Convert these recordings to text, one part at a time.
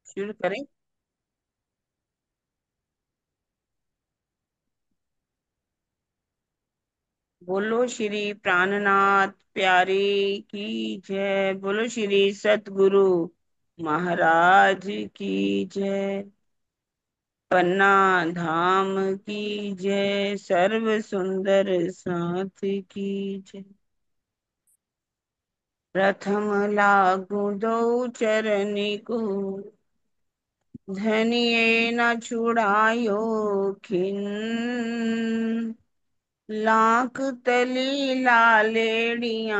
शुरू करें। बोलो श्री प्राणनाथ प्यारे की जय। बोलो श्री सतगुरु महाराज की जय। पन्ना धाम की जय। सर्व सुंदर साथ की जय। प्रथम लागू दो चरनी को, धनिये न छुड़ायो खिन। लाख तली लालेड़िया,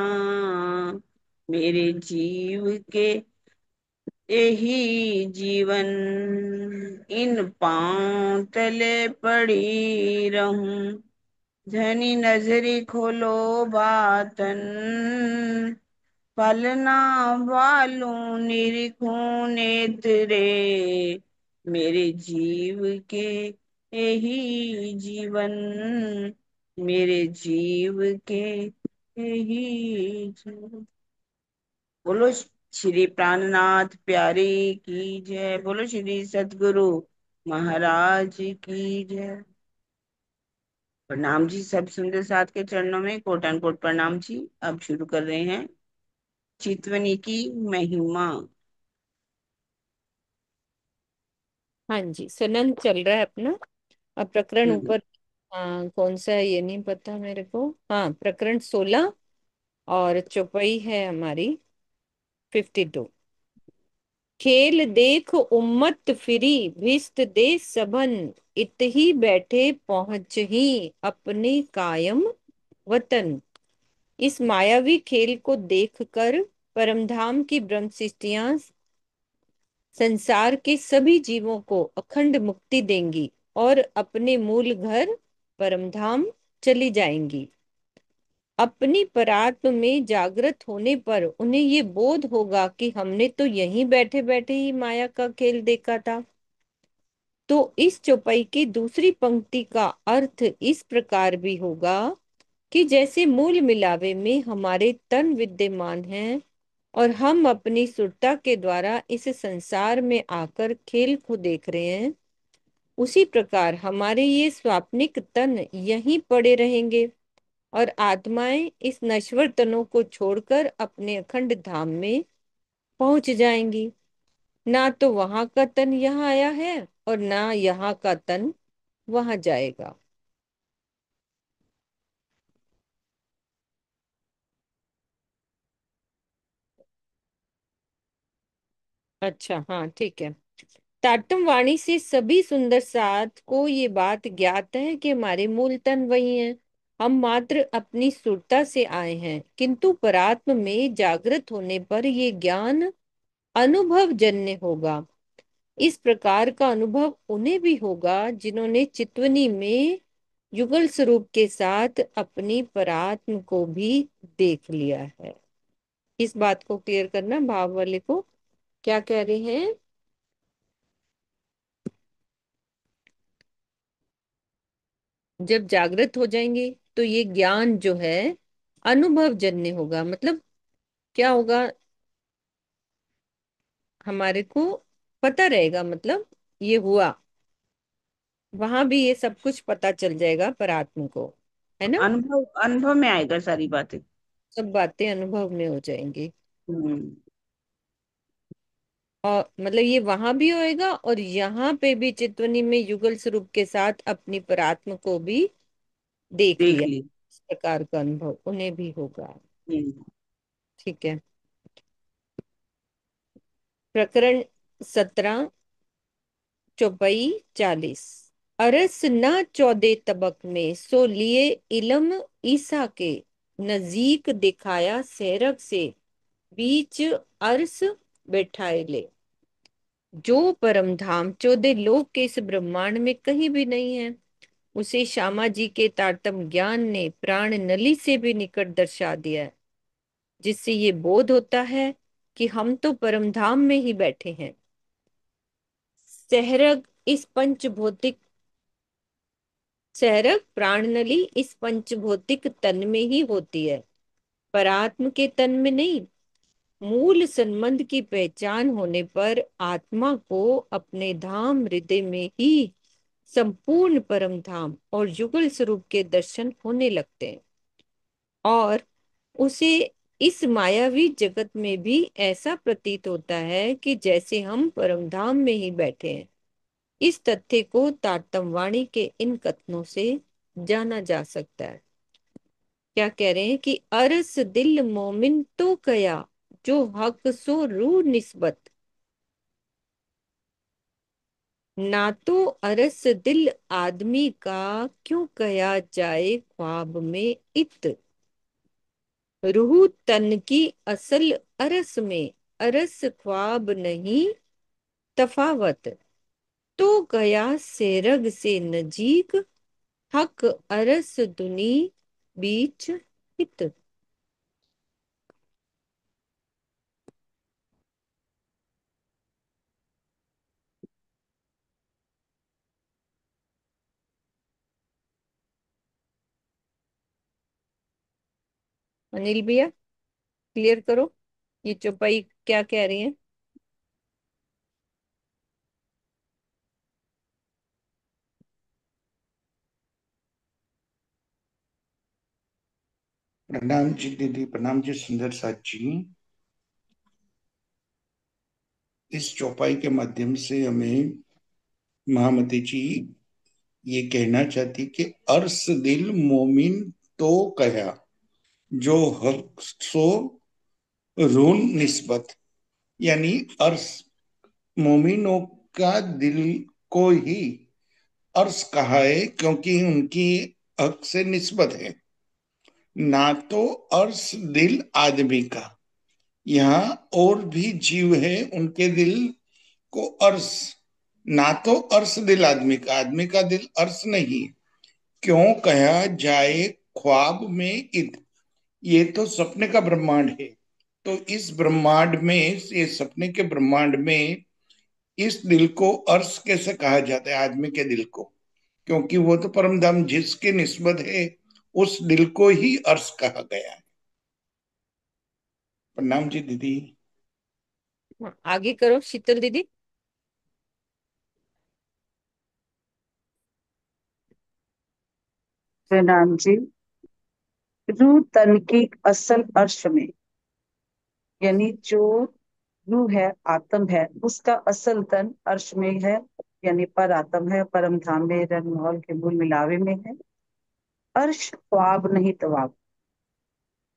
मेरे जीव के यही जीवन। इन पांव तले पड़ी रहूं, धनी नजरी खोलो बातन। पलना वालू निरीखूं नेत्रे, मेरे जीव के यही जीवन। मेरे जीव के यही जीवन। बोलो श्री प्राणनाथ प्यारे की जय। बोलो श्री सतगुरु महाराज की जय। प्रणाम जी, सब सुंदर साथ के चरणों में कोटान कोट प्रणाम जी। अब शुरू कर रहे हैं चितवनी की महिमा। हाँ जी, सनन चल रहा है अपना। अब प्रकरण हम्म। ऊपर। हाँ, कौन सा है ये नहीं पता मेरे को। हाँ, प्रकरण 16। और चौपाई है हमारी 52। खेल देख उम्मत फिरी, भिस्त दे सबन। इत ही बैठे पहुंच ही अपने कायम वतन। इस मायावी खेल को देखकर परमधाम की ब्रह्म सृष्टियां संसार के सभी जीवों को अखंड मुक्ति देंगी और अपने मूल घर परमधाम चली जाएंगी। अपनी परात्म में जागृत होने पर उन्हें ये बोध होगा कि हमने तो यहीं बैठे बैठे ही माया का खेल देखा था। तो इस चौपाई की दूसरी पंक्ति का अर्थ इस प्रकार भी होगा कि जैसे मूल मिलावे में हमारे तन विद्यमान हैं और हम अपनी सुरता के द्वारा इस संसार में आकर खेल को देख रहे हैं, उसी प्रकार हमारे ये स्वाप्निक तन यहीं पड़े रहेंगे और आत्माएं इस नश्वर तनों को छोड़कर अपने अखंड धाम में पहुंच जाएंगी। ना तो वहां का तन यहाँ आया है और ना यहाँ का तन वहां जाएगा। अच्छा, हाँ, ठीक है। तारतम वाणी से सभी सुंदर साथ को ये बात ज्ञात है कि हमारे मूल तन वही हैं। हम मात्र अपनी सुरता से आए हैं, किंतु परात्म में जागृत होने पर ये ज्ञान अनुभव जन्य होगा। इस प्रकार का अनुभव उन्हें भी होगा जिन्होंने चितवनी में युगल स्वरूप के साथ अपनी परात्म को भी देख लिया है। इस बात को क्लियर करना, भाव वाले को क्या कह रहे हैं। जब जागृत हो जाएंगे तो ये ज्ञान जो है अनुभव जन्य होगा। मतलब क्या होगा, हमारे को पता रहेगा। मतलब ये हुआ, वहां भी ये सब कुछ पता चल जाएगा परात्म को, है ना। अनुभव अनुभव में आएगा सारी बातें। सब बातें अनुभव में हो जाएंगी। हम्म। और मतलब ये वहां भी होएगा और यहाँ पे भी चितवनी में युगल स्वरूप के साथ अपनी परात्म को भी देख देख लिया। ली। इस प्रकार का अनुभव उन्हें भी होगा। हम्म। ठीक है। प्रकरण 17। चौपाई 40। अरस न 14 तबक में सो लिए इलम ईसा के, नजीक दिखाया सैरक से बीच अरस बैठाए ले। जो परम धाम 14 लोक के इस ब्रह्मांड में कहीं भी नहीं है, उसे श्यामा जी के तारतम ज्ञान ने प्राण नली से भी निकट दर्शा दिया है, जिससे ये बोध होता है कि हम तो परम धाम में ही बैठे हैं। सहरग इस पंचभौतिक सहरग प्राणनली इस पंचभौतिक तन में ही होती है, परात्म के तन में नहीं। मूल संबंध की पहचान होने पर आत्मा को अपने धाम हृदय में ही संपूर्ण परम धाम और युगल स्वरूप के दर्शन होने लगते हैं। और उसे इस मायावी जगत में भी ऐसा प्रतीत होता है कि जैसे हम परम धाम में ही बैठे हैं। इस तथ्य को तारतम्यवाणी के इन कथनों से जाना जा सकता है। क्या कह रहे हैं कि अरस दिल मोमिन तो कया, जो हक सो रू निस्बत। ना तो अरस दिल आदमी का, क्यों कया जाए ख्वाब में इत। रूह तन की असल अरस में, अरस ख्वाब नहीं तफावत। तो गया सेरग से नजीक, हक अरस दुनी बीच हित। अनिल भैया, क्लियर करो, ये चौपाई क्या कह रही है। प्रणाम जी दीदी, प्रणाम जी सुंदर साथ जी। इस चौपाई के माध्यम से हमें महामती जी ये कहना चाहती कि अर्स दिल मोमिन तो कया, जो हक सो रून निस्बत। यानी अर्स मोमिनों का दिल को ही अर्स कहा है, क्योंकि उनकी हक से निस्बत है। ना तो अर्स दिल आदमी का, यहाँ और भी जीव है, उनके दिल को अर्श। ना तो अर्श दिल आदमी का दिल अर्श नहीं। क्यों कहा जाए ख्वाब में इत, ये तो सपने का ब्रह्मांड है। तो इस ब्रह्मांड में, ये सपने के ब्रह्मांड में इस दिल को अर्श कैसे कहा जाता है आदमी के दिल को, क्योंकि वो तो परम धाम जिसके निस्बत है, उस दिल को ही अर्श कहा गया है। प्रणाम जी दीदी। हाँ, आगे करो शीतल दीदी। प्रणाम जी। रूह तन की असल अर्श में, यानी जो रूह है, आत्म है, उसका असल तन अर्श में है, यानी पर आत्म है, परम धाम में, रंग महल के मूल मिलावे में है। अर्श ख्वाब नहीं तवाब,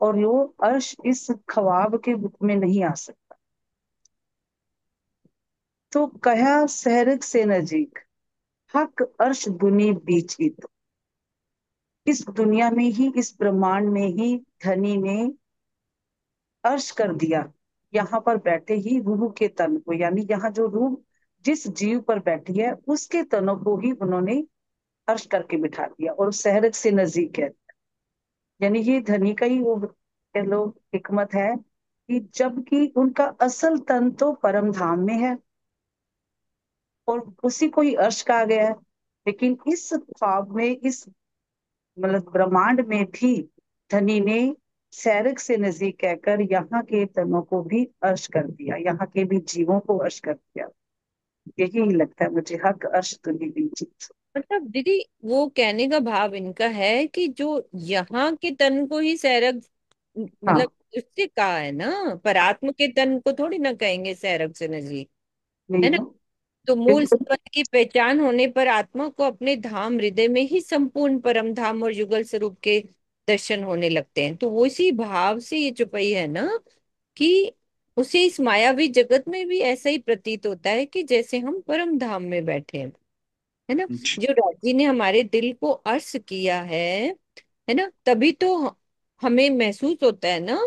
और वो अर्श इस ख्वाब के रूप में नहीं आ सकता। तो कहा सहरग से नजीक, हक अर्श दुनी बीच इत। इस दुनिया में ही, इस ब्रह्मांड में ही धनी ने अर्श कर दिया, यहाँ पर बैठे ही रूह के तन को, यानी यहाँ जो रूह जिस जीव पर बैठी है उसके तनों को ही उन्होंने अर्श करके बिठा दिया, और सहरग से नजदीक है। यानी ये धनी का ही वो कह लो हिकमत है कि जबकि उनका असल तन तो परम धाम में है और उसी को ही अर्श कहा गया है, लेकिन इस ख्वाब में, इस मतलब ब्रह्मांड में भी धनी ने सैरक से नजदीक कहकर यहाँ के तनों को भी अर्श कर दिया, यहाँ के भी जीवों को अर्श कर दिया। यही लगता है मुझे, हक अर्श तुनी भी चीज। मतलब दीदी, वो कहने का भाव इनका है कि जो यहाँ के तन को ही सैरग, मतलब हाँ, उससे कहा है ना, पर आत्म के तन को थोड़ी ना कहेंगे सैरग से नजीक, नहीं है ना। ना, तो मूल बिल्कुल। संबंध की पहचान होने पर आत्मा को अपने धाम हृदय में ही संपूर्ण परम धाम और युगल स्वरूप के दर्शन होने लगते हैं। तो वो इसी भाव से ये चुपई है ना, कि उसे इस मायावी जगत में भी ऐसा ही प्रतीत होता है कि जैसे हम परम धाम में बैठे हैं, है ना। जो राजी ने हमारे दिल को अर्श किया है ना, तभी तो हमें महसूस होता है ना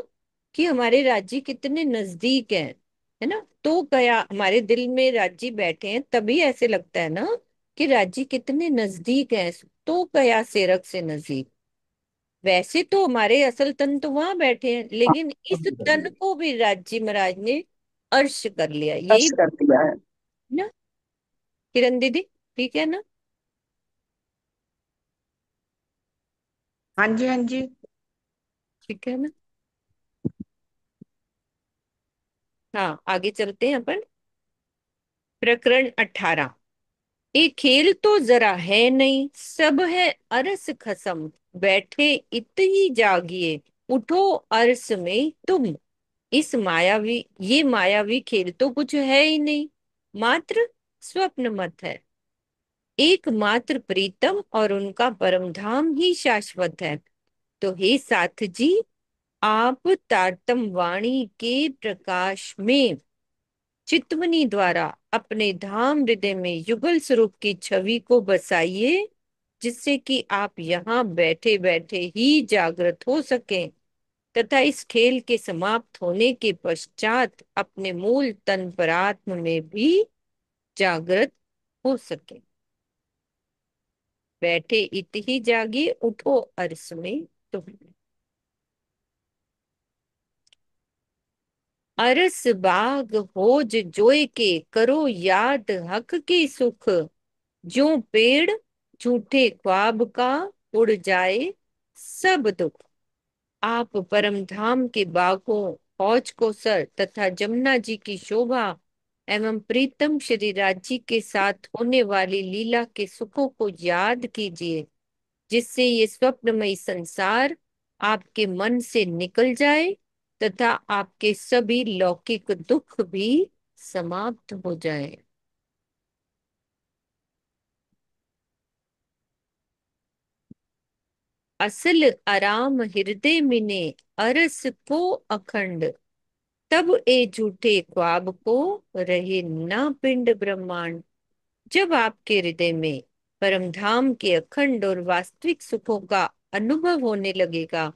कि हमारे राजी कितने नजदीक हैं, है ना। तो गया हमारे दिल में राजी बैठे हैं, तभी ऐसे लगता है ना कि राजी कितने नजदीक हैं। तो गया सेरक से नजदीक। वैसे तो हमारे असल तन तो वहां बैठे हैं, लेकिन इस तन को भी राजी महाराज ने अर्श कर लिया, यही अर्श कर दिया है। ना किरण दीदी, ठीक है ना। हाँ जी, हाँ जी। ठीक है ना। हाँ, आगे चलते हैं अपन। प्रकरण 18। ये खेल तो जरा है नहीं, सब है अरस खसम। बैठे इत ही जागिए, उठो अरस में तुम। इस मायावी ये मायावी खेल तो कुछ है ही नहीं, मात्र स्वप्न मत है। एकमात्र प्रीतम और उनका परम धाम ही शाश्वत है। तो हे साथ जी, आप तारतम वाणी के प्रकाश में चितवनी द्वारा अपने धाम हृदय में युगल स्वरूप की छवि को बसाइए, जिससे कि आप यहाँ बैठे बैठे ही जागृत हो सकें, तथा इस खेल के समाप्त होने के पश्चात अपने मूल तन पर आत्म में भी जागृत हो सके। बैठे इत ही जागिए, उठो अरस में तुम। अरस बाग होज जोए के, करो याद हक के सुख। ज्यों पेड़ झूठे ख्वाब का, उड़ जाए सब दुख। आप परम धाम के बागों, हौज को सर तथा जमुना जी की शोभा एवं प्रीतम श्री राजी के साथ होने वाली लीला के सुखों को याद कीजिए, जिससे ये स्वप्नमयी संसार आपके मन से निकल जाए तथा आपके सभी लौकिक दुख भी समाप्त हो जाए। असल आराम हृदय मिने, अरस को अखंड। तब ए झूठे ख्वाब को, रहे ना पिंड ब्रह्मांड। जब आपके हृदय में परम धाम के अखंड और वास्तविक सुखों का अनुभव होने लगेगा,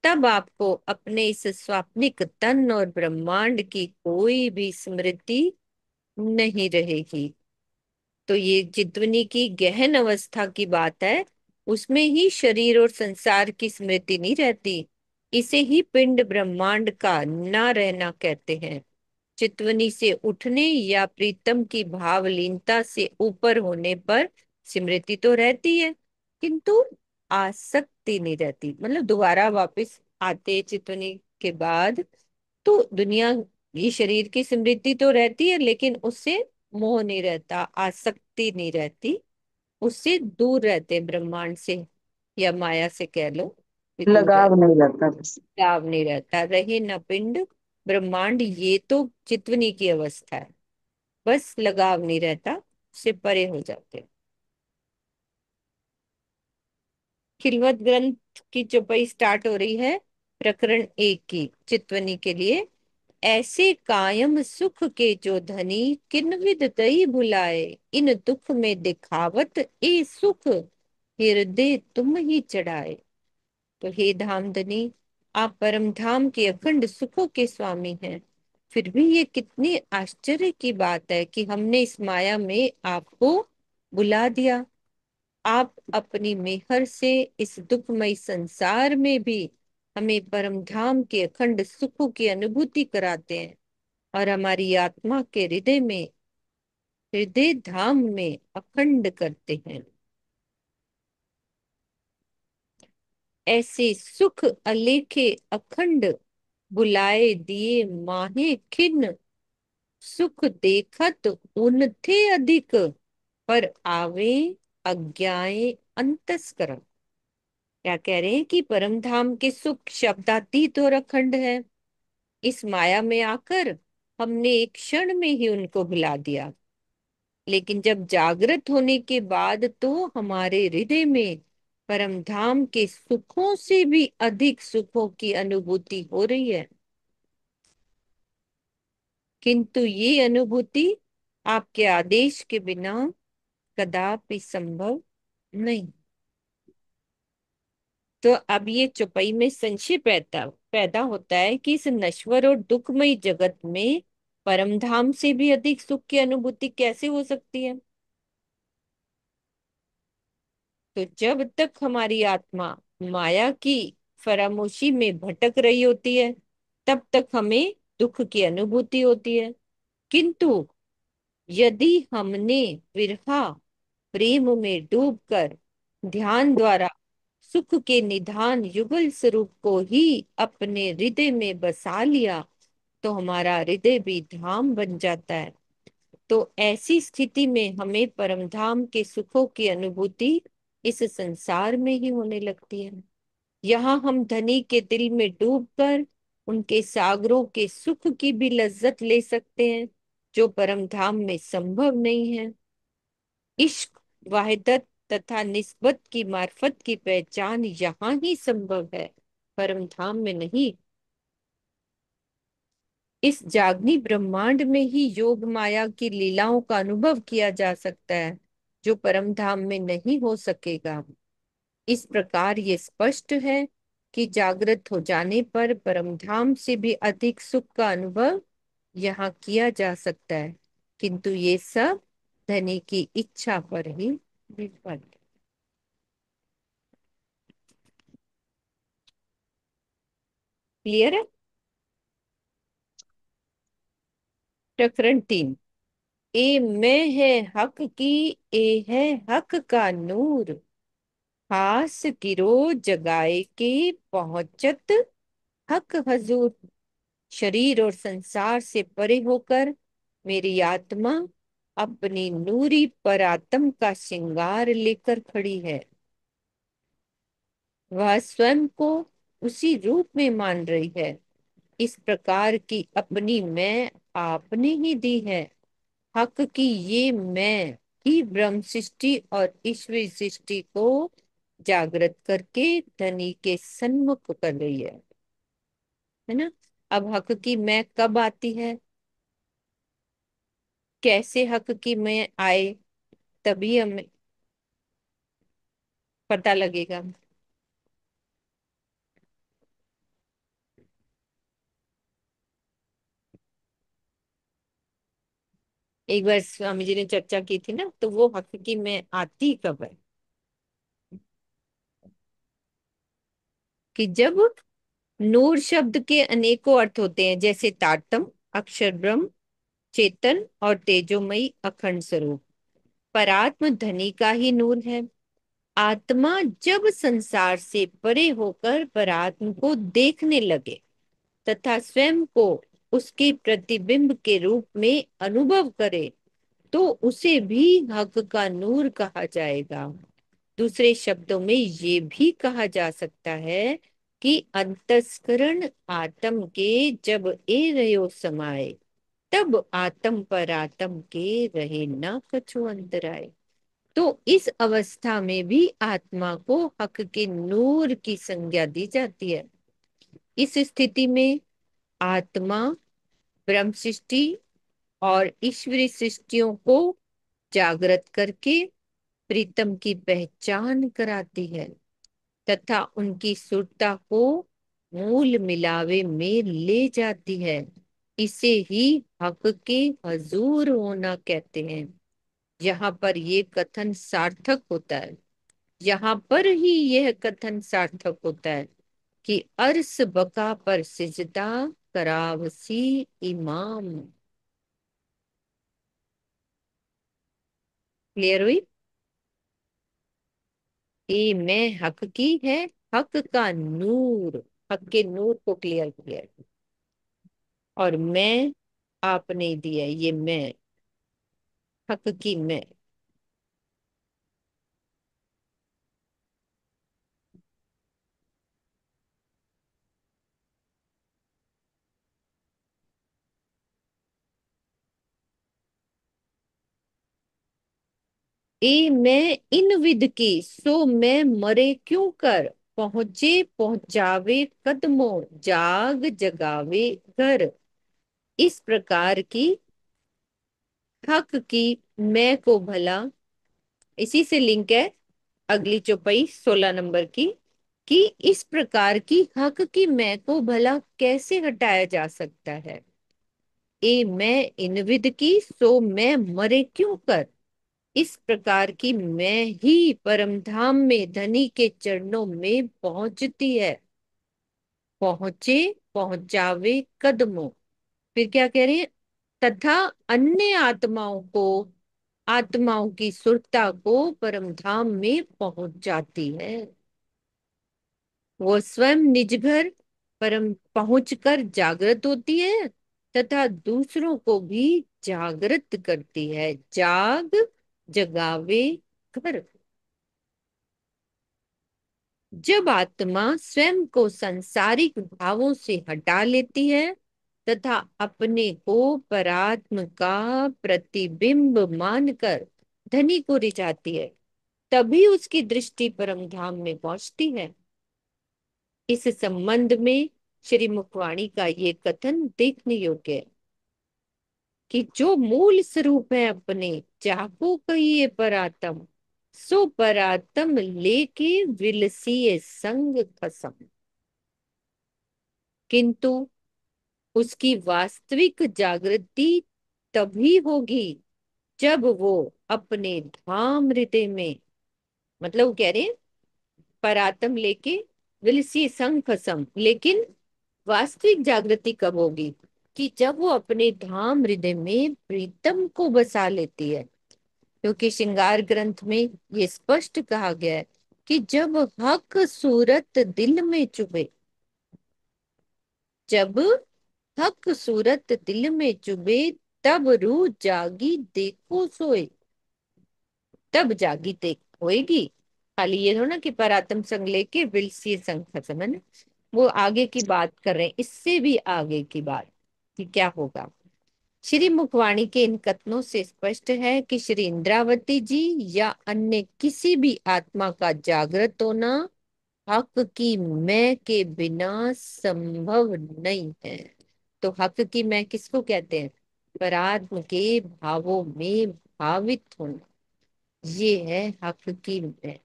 तब आपको अपने इस स्वाप्निक तन और ब्रह्मांड की कोई भी स्मृति नहीं रहेगी। तो ये चित्वनी की गहन अवस्था की बात है, उसमें ही शरीर और संसार की स्मृति नहीं रहती। इसे ही पिंड ब्रह्मांड का ना रहना कहते हैं। चितवनी से उठने या प्रीतम की भावलीनता से ऊपर होने पर स्मृति तो रहती है, किंतु आसक्ति नहीं रहती। मतलब दोबारा वापस आते चितवनी के बाद तो दुनिया, ये शरीर की स्मृति तो रहती है, लेकिन उससे मोह नहीं रहता, आसक्ति नहीं रहती, उससे दूर रहते ब्रह्मांड से या माया से कह लो, कि दूर रहते। लगाव नहीं रहता बस। लाभ नहीं रहता, रहे न पिंड ब्रह्मांड, ये तो चितवनी की अवस्था है। बस लगाव नहीं रहता, उससे परे हो जाते। खिलवत ग्रंथ की चौपाई स्टार्ट हो रही है प्रकरण 1 की चितवनी के लिए। ऐसे कायम सुख के जो धनी, किन्विद तई भुलाए। इन दुख में दिखावत ए सुख, हृदय तुम ही चढ़ाए। तो हे धामधनी, आप परम धाम के अखंड सुखों के स्वामी हैं। फिर भी ये कितनी आश्चर्य की बात है कि हमने इस माया में आपको बुला दिया। आप अपनी मेहर से इस दुखमय संसार में भी हमें परम धाम के अखंड सुखों की अनुभूति कराते हैं, और हमारी आत्मा के हृदय में, हृदय धाम में अखंड करते हैं। ऐसे सुख अलेखे अखंड, बुलाए दिए माहे खिन्न। सुख देखत उन थे अधिक, पर आवे अज्ञाए अंतस्करण। क्या कह रहे हैं कि परम धाम के सुख शब्दातीत और अखंड है। इस माया में आकर हमने एक क्षण में ही उनको भुला दिया, लेकिन जब जागृत होने के बाद तो हमारे हृदय में परम धाम के सुखों से भी अधिक सुखों की अनुभूति हो रही है। किंतु ये अनुभूति आपके आदेश के बिना कदापि संभव नहीं। तो अब ये चौपाई में संशय पैदा पैदा होता है कि इस नश्वर और दुखमय जगत में परम धाम से भी अधिक सुख की अनुभूति कैसे हो सकती है। तो जब तक हमारी आत्मा माया की फरामोशी में भटक रही होती है, तब तक हमें दुख की अनुभूति होती है। किंतु यदि हमने विरहा प्रेम में डूबकर ध्यान द्वारा सुख के निधान युगल स्वरूप को ही अपने हृदय में बसा लिया, तो हमारा हृदय भी धाम बन जाता है। तो ऐसी स्थिति में हमें परम धाम के सुखों की अनुभूति इस संसार में ही होने लगती है। यहाँ हम धनी के दिल में डूबकर उनके सागरों के सुख की भी लज्जत ले सकते हैं, जो परम धाम में संभव नहीं है। इश्क, वाहिदत तथा निस्बत की मार्फत की पहचान यहाँ ही संभव है, परम धाम में नहीं। इस जागनी ब्रह्मांड में ही योग माया की लीलाओं का अनुभव किया जा सकता है, जो परम धाम में नहीं हो सकेगा। इस प्रकार ये स्पष्ट है कि जागृत हो जाने पर परम धाम से भी अधिक सुख का अनुभव यहाँ किया जा सकता है, किंतु ये सब धनी की इच्छा पर ही निर्भर है। क्लियर है? प्रकरण 3। ए मैं है हक की, ए है हक का नूर, खास गिरो जगाए के पहुंचत हक हजूर। शरीर और संसार से परे होकर मेरी आत्मा अपनी नूरी परात्म का श्रृंगार लेकर खड़ी है। वह स्वयं को उसी रूप में मान रही है। इस प्रकार की अपनी मैं आपने ही दी है। हक की ये मैं ही ब्रह्म सृष्टि और ईश्वरी सृष्टि को जागृत करके धनी के सन्मुख कर रही है ना। अब हक की मैं कब आती है, कैसे हक की मैं आए, तभी हमें पता लगेगा। एक बार स्वामी जी ने चर्चा की थी ना, तो वो हक की मैं आती कब है, कि जब नूर शब्द के अनेकों अर्थ होते हैं, जैसे तारतम, अक्षर ब्रह्म, चेतन और तेजोमयी अखंड स्वरूप। परात्म धनी का ही नूर है। आत्मा जब संसार से परे होकर परात्म को देखने लगे तथा स्वयं को उसके प्रतिबिंब के रूप में अनुभव करे, तो उसे भी हक का नूर कहा जाएगा। दूसरे शब्दों में ये भी कहा जा सकता है कि अंतस्करण आत्म के जब ए रयो समाये, तब आत्म पर आत्म के रहे ना कछु अंतराय। तो इस अवस्था में भी आत्मा को हक के नूर की संज्ञा दी जाती है। इस स्थिति में आत्मा ब्रह्म सृष्टि और ईश्वरी सृष्टियों को जागृत करके प्रीतम की पहचान कराती है तथा उनकी सुरता को मूल मिलावे में ले जाती है। इसे ही हक के हजूर होना कहते हैं। यहाँ पर ये कथन सार्थक होता है, यहाँ पर ही यह कथन सार्थक होता है कि अर्श बका पर सिजदा करावसी इमाम। क्लियर हुई? ये मैं हक की है, हक का नूर, हक के नूर को क्लियर किया। और मैं आपने दिया, ये मैं हक की मैं। ए मैं इन विद की, सो मैं मरे क्यों कर, पहुंचे पहुंचावे कदमों, जाग जगावे घर। इस प्रकार की हक की मैं को भला, इसी से लिंक है अगली चौपाई 16 नंबर की, कि इस प्रकार की हक की मैं को भला कैसे हटाया जा सकता है। ए मैं इनविद की, सो मैं मरे क्यों कर। इस प्रकार की मैं ही परम धाम में धनी के चरणों में पहुंचती है। पहुंचे पहुंचावे कदमों, फिर क्या कह रहे हैं, तथा अन्य आत्माओं की सुरता को परम धाम में पहुंच जाती है। वो स्वयं निज घर परम पहुंचकर जागृत होती है तथा दूसरों को भी जागृत करती है। जाग जगावे कर। जब आत्मा स्वयं को सांसारिक भावों से हटा लेती है तथा अपने को परात्म का प्रतिबिंब मानकर धनी को रिझाती है, तभी उसकी दृष्टि परम धाम में पहुंचती है। इस संबंध में श्री मुखवाणी का ये कथन देखने योग्य है कि जो मूल स्वरूप है अपने, जाको कहिए परातम, सो परातम लेके विलसिए संग खसम। किंतु उसकी वास्तविक जागृति तभी होगी जब वो अपने धाम हृदय में, मतलब वो कह रहे हैं परातम लेके विलसी संग खसम, लेकिन वास्तविक जागृति कब होगी? कि जब वो अपने धाम हृदय में प्रीतम को बसा लेती है। क्योंकि श्रृंगार ग्रंथ में ये स्पष्ट कहा गया है कि जब हक सूरत दिल में चुभे, जब हक सूरत दिल में चुभे, तब रूह जागी देखो सोए। तब जागी देख होएगी। खाली ये हो ना कि परातम संग लेके विलसी संग खसम, है ना। वो आगे की बात कर रहे हैं, इससे भी आगे की बात कि क्या होगा। श्री मुखवाणी के इन कथनों से स्पष्ट है कि श्री इंद्रावती जी या अन्य किसी भी आत्मा का जागृत होना हक की मैं के बिना संभव नहीं है। तो हक की मैं किसको कहते हैं? परात्म के भावों में भावित होना, ये है हक की मैं।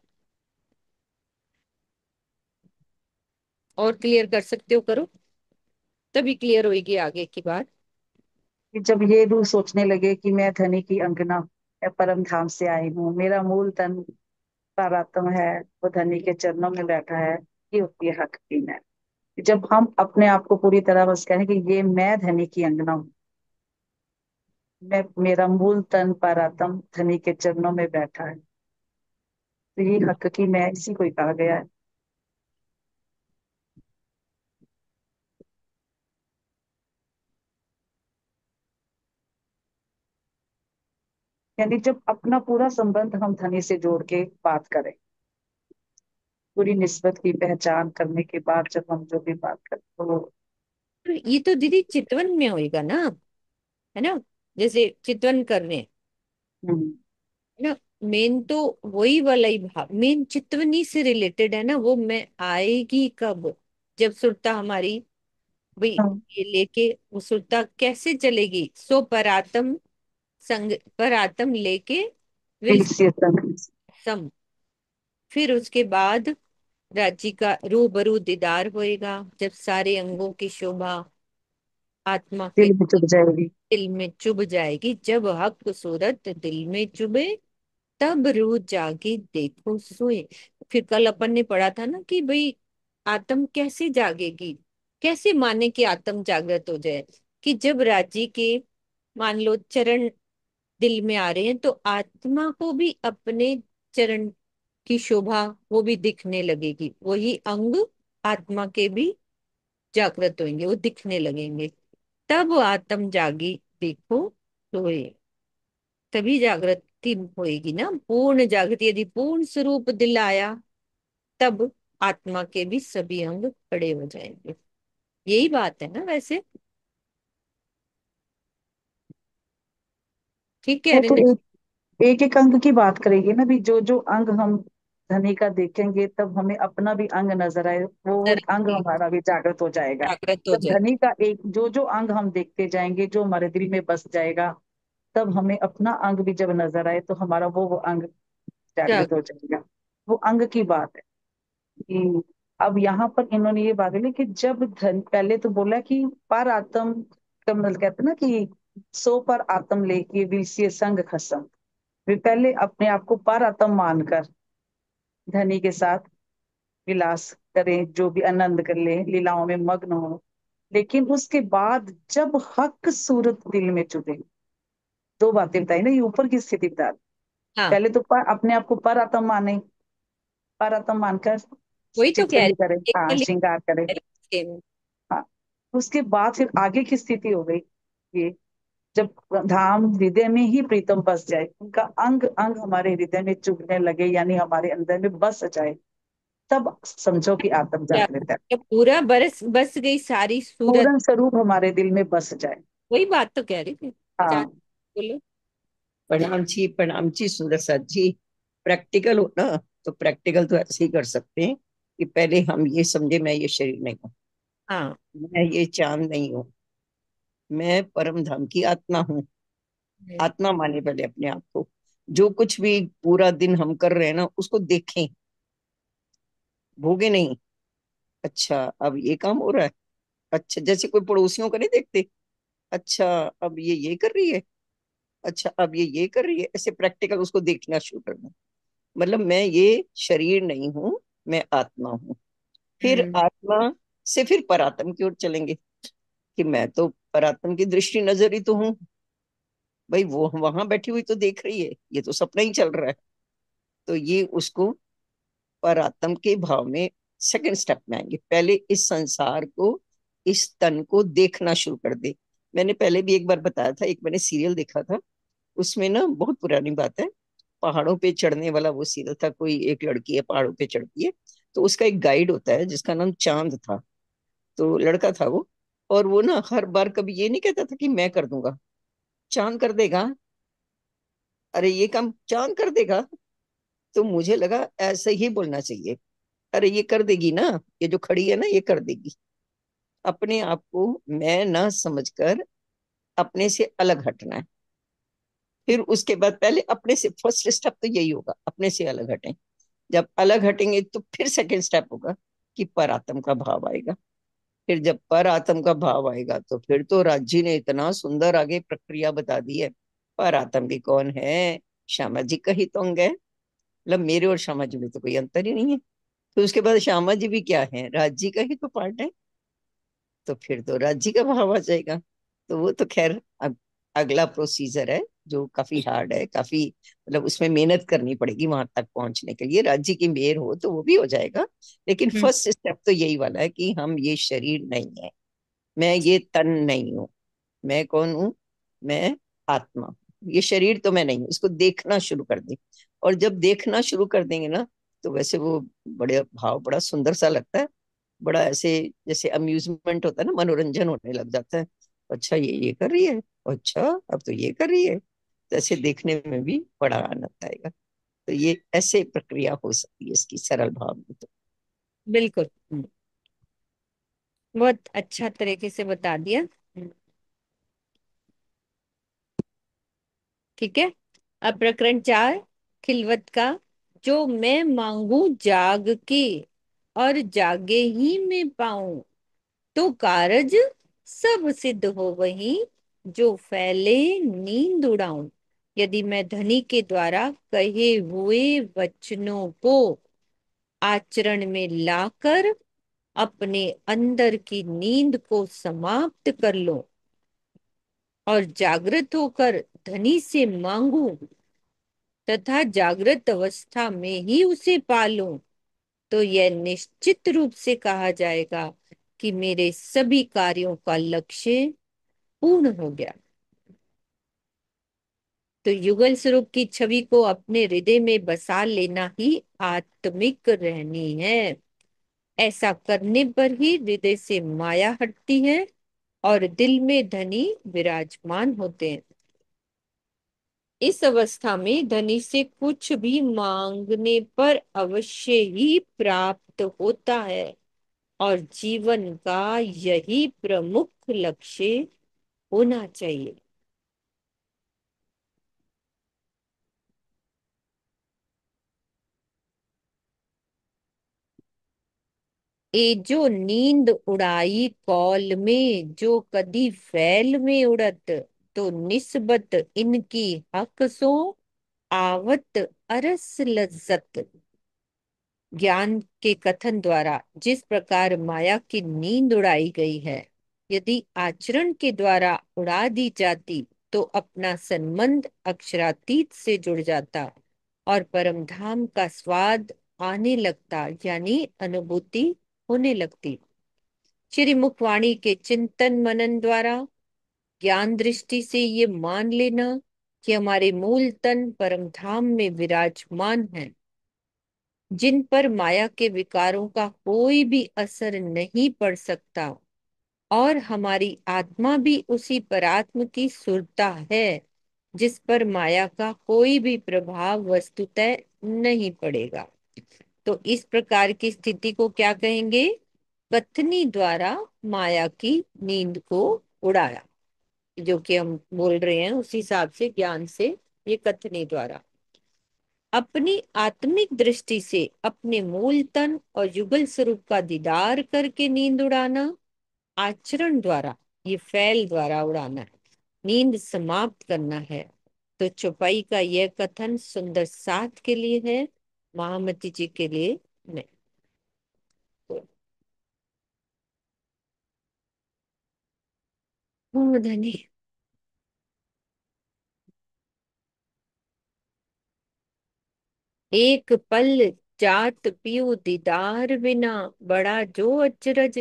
और क्लियर कर सकते हो, करो, तभी क्लियर होगी आगे की बात। कि जब ये रूह सोचने लगे कि मैं धनी की अंगना, मैं परम धाम से आई हूँ, मेरा मूल तन पारात्म है, वो धनी के चरणों में बैठा है, ये होती है हक की मैं। जब हम अपने आप को पूरी तरह बस कहें कि ये मैं धनी की अंगना हूँ, मैं, मेरा मूल तन पारात्म धनी के चरणों में बैठा है, तो ये हक की मैं, इसी को ही कहा गया है। यानी जब अपना पूरा संबंध हम धनी से जोड़ के बात करें, पूरी निस्बत की पहचान करने के बाद जब हम जो भी बात करें तो ये तो दीदी चितवन में होएगा ना, है ना। जैसे चितवन कर रहे हैं हम्म, ना, मेन तो वही वाला ही भाव मेन चितवनी से रिलेटेड है ना। वो मैं आएगी कब? जब सुरता हमारी, भाई हाँ, ये लेके वो सुरता कैसे चलेगी? सो परातम संग, परातम लेके विल दिल से तक। सम। फिर उसके बाद राज्य का रूबरू दीदार होएगा, जब सारे अंगों की शोभा आत्मा के दिल भी चुभ जाएगी। दिल में चुभ जाएगी। जब हक सूरत दिल में चुभे, तब रूह जागी देखो सोए। फिर कल अपन ने पढ़ा था ना कि भाई आत्म कैसे जागेगी, कैसे माने कि आत्म जागृत हो जाए? कि जब राजी के, मान लो, चरण दिल में आ रहे हैं, तो आत्मा को भी अपने चरण की शोभा वो भी दिखने लगेगी। वही अंग आत्मा के भी जागृत होंगे, वो दिखने लगेंगे। तब आत्म जागी देखो सोए। तभी जागृति होएगी ना, पूर्ण जागृति। यदि पूर्ण स्वरूप दिल आया, तब आत्मा के भी सभी अंग खड़े हो जाएंगे। यही बात है ना वैसे। ठीक कह वो रहे तो ना। एक एक अंग की बात करेगी ना भी, जो जो अंग हम धनी का देखेंगे तब हमें अपना भी अंग नजर आए, वो जरा अंग हमारा भी जागृत हो जाएगा। जागृत हो जब जाए। धनी का एक जो जो अंग हम देखते जाएंगे, जो हमारे दिल में बस जाएगा, तब हमें अपना अंग भी जब नजर आए तो हमारा वो अंग जाग जागृत हो जाएगा। वो अंग की बात है कि अब यहाँ पर इन्होंने ये बात बोली कि जब धन, पहले तो बोला कि पर आत्म, कमल कहते ना कि सो पर आत्म लेके विलसिय संग खसम। वे पहले अपने आप को पर आत्म मानकर धनी के साथ विलास करें, जो भी आनंद कर ले, लीलाओं में मग्न हो। लेकिन उसके बाद जब हक सूरत दिल में चुभे, दो बातें बताई ना, ये ऊपर की स्थिति बता रही। हाँ, पहले तो अपने आप को पर आत्म माने, पर आत्म मानकर वही तो कह चितवनी करे, रहे हाँ, हैं। श्रृंगार करे। हाँ, उसके बाद फिर आगे की स्थिति हो गई ये जब धाम हृदय में ही प्रीतम बस जाए, उनका अंग अंग हमारे हृदय में चुभने लगे, यानी हमारे अंदर में बस जाए, तब समझो कि आत्म क्या जागृत है। क्या पूरा बरस बस गई सारी सूरत? पूर्ण स्वरूप हमारे दिल में बस जाए। वही बात तो कह रही थी। चार हाँ। बोलो। प्रणाम जी सुंदर साथ जी। प्रैक्टिकल हो ना, तो प्रैक्टिकल तो ऐसे ही कर सकते हैं कि पहले हम ये समझे मैं ये शरीर नहीं हूँ, हाँ। मैं ये चांद नहीं हूँ, मैं परम धाम की आत्मा हूँ। हम्म। आत्मा माने पहले अपने आप को। जो कुछ भी पूरा दिन हम कर रहे हैं ना, उसको देखें, भोगे नहीं। अच्छा, अब ये काम हो रहा है। अच्छा, जैसे कोई पड़ोसियों का नहीं देखते। अच्छा, अब ये कर रही है। अच्छा, अब ये कर रही है। ऐसे प्रैक्टिकल उसको देखना शुरू करना। मतलब मैं ये शरीर नहीं हूँ, मैं आत्मा हूँ। फिर हम्म। आत्मा से फिर परात्म की ओर चलेंगे कि मैं तो परात्म की दृष्टि नजर ही तो हूँ। भाई वो वहां बैठी हुई तो देख रही है, ये तो सपना ही चल रहा है। तो ये उसको परात्म के भाव में सेकंड स्टेप में आएंगे। पहले इस संसार को, इस तन को देखना शुरू कर दे। मैंने पहले भी एक बार बताया था, एक मैंने सीरियल देखा था, उसमें ना बहुत पुरानी बात है, पहाड़ों पे चढ़ने वाला वो सीरियल था। कोई एक लड़की है पहाड़ों पे चढ़ती है, तो उसका एक गाइड होता है जिसका नाम चांद था। तो लड़का था वो, और वो ना हर बार कभी ये नहीं कहता था कि मैं कर दूंगा, चांद कर देगा, अरे ये काम चांद कर देगा। तो मुझे लगा ऐसे ही बोलना चाहिए, अरे ये कर देगी ना, ये जो खड़ी है ना ये कर देगी। अपने आप को मैं ना समझकर अपने से अलग हटना है। फिर उसके बाद पहले अपने से, फर्स्ट स्टेप तो यही होगा, अपने से अलग हटें। जब अलग हटेंगे तो फिर सेकंड स्टेप होगा कि पर आत्म का भाव आएगा। फिर जब पर आत्म का भाव आएगा तो फिर तो राज जी ने इतना सुंदर आगे प्रक्रिया बता दी है। पर आत्म भी कौन है? श्यामा जी का ही तो अंग है। मतलब मेरे और श्यामा जी में तो कोई अंतर ही नहीं है। तो उसके बाद श्यामा जी भी क्या है? राज जी का ही तो पार्ट है। तो फिर तो राज्य का भाव आ जाएगा। तो वो तो खैर अब अगला प्रोसीजर है, जो काफी हार्ड है, काफी मतलब उसमें मेहनत करनी पड़ेगी वहां तक पहुंचने के लिए। राज्य की मेहर हो तो वो भी हो जाएगा। लेकिन हम्म। फर्स्ट स्टेप तो यही वाला है कि हम ये शरीर नहीं है, मैं ये तन नहीं हूँ। मैं कौन हूँ? मैं आत्मा हूँ। ये शरीर तो मैं नहीं हूँ, इसको देखना शुरू कर दे। और जब देखना शुरू कर देंगे ना, तो वैसे वो बड़े भाव बड़ा सुंदर सा लगता है। बड़ा ऐसे जैसे अम्यूजमेंट होता है ना, मनोरंजन होने लग जाता है। अच्छा, ये कर रही है, अच्छा अब तो ये कर रही है। तो ऐसे देखने में भी बड़ा आनंद आएगा। तो ये ऐसे प्रक्रिया हो सकती है इसकी सरल भाव में तो। बिल्कुल। बहुत अच्छा तरीके से बता दिया। ठीक है। अब प्रकरण 4, खिलवत का। जो मैं मांगू जाग के, और जागे ही में पाऊं, तो कारज सब सिद्ध हो वही, जो फैले नींद उड़ाऊं। यदि मैं धनी के द्वारा कहे हुए वचनों को आचरण में लाकर अपने अंदर की नींद को समाप्त कर लूं, और जागृत होकर धनी से मांगू, तथा जागृत अवस्था में ही उसे पालूं, तो यह निश्चित रूप से कहा जाएगा कि मेरे सभी कार्यों का लक्ष्य पूर्ण हो गया। तो युगल स्वरूप की छवि को अपने हृदय में बसा लेना ही आत्मिक रहनी है। ऐसा करने पर ही हृदय से माया हटती है, और दिल में धनी विराजमान होते हैं। इस अवस्था में धनी से कुछ भी मांगने पर अवश्य ही प्राप्त होता है, और जीवन का यही प्रमुख लक्ष्य होना चाहिए। ए जो नींद उड़ाई कौल में, जो कदी फैल में उड़त, तो निस्बत इनकी हक सो आवत अरस लज्जत। ज्ञान के कथन द्वारा जिस प्रकार माया की नींद उड़ाई गई है, यदि आचरण के द्वारा उड़ा दी जाती, तो अपना संबंध अक्षरातीत से जुड़ जाता, और परम धाम का स्वाद आने लगता, यानी अनुभूति होने लगती। श्री मुखवाणी के चिंतन मनन द्वारा ज्ञान दृष्टि से ये मान लेना कि हमारे मूल तन परम धाम में विराजमान है, जिन पर माया के विकारों का कोई भी असर नहीं पड़ सकता, और हमारी आत्मा भी उसी परात्म की सुरता है, जिस पर माया का कोई भी प्रभाव वस्तुतः नहीं पड़ेगा। तो इस प्रकार की स्थिति को क्या कहेंगे? कथनी द्वारा माया की नींद को उड़ाया। जो कि हम बोल रहे हैं उस हिसाब से ज्ञान से, ये कथनी द्वारा। अपनी आत्मिक दृष्टि से अपने मूल तन और युगल स्वरूप का दीदार करके नींद उड़ाना। आचरण द्वारा, ये फैल द्वारा उड़ाना है, नींद समाप्त करना है। तो चौपाई का यह कथन सुंदर साथ के लिए है, महामती जी के लिए नहीं। ओ धनी। एक पल जात पियो दीदार बिना, बड़ा जो अचरज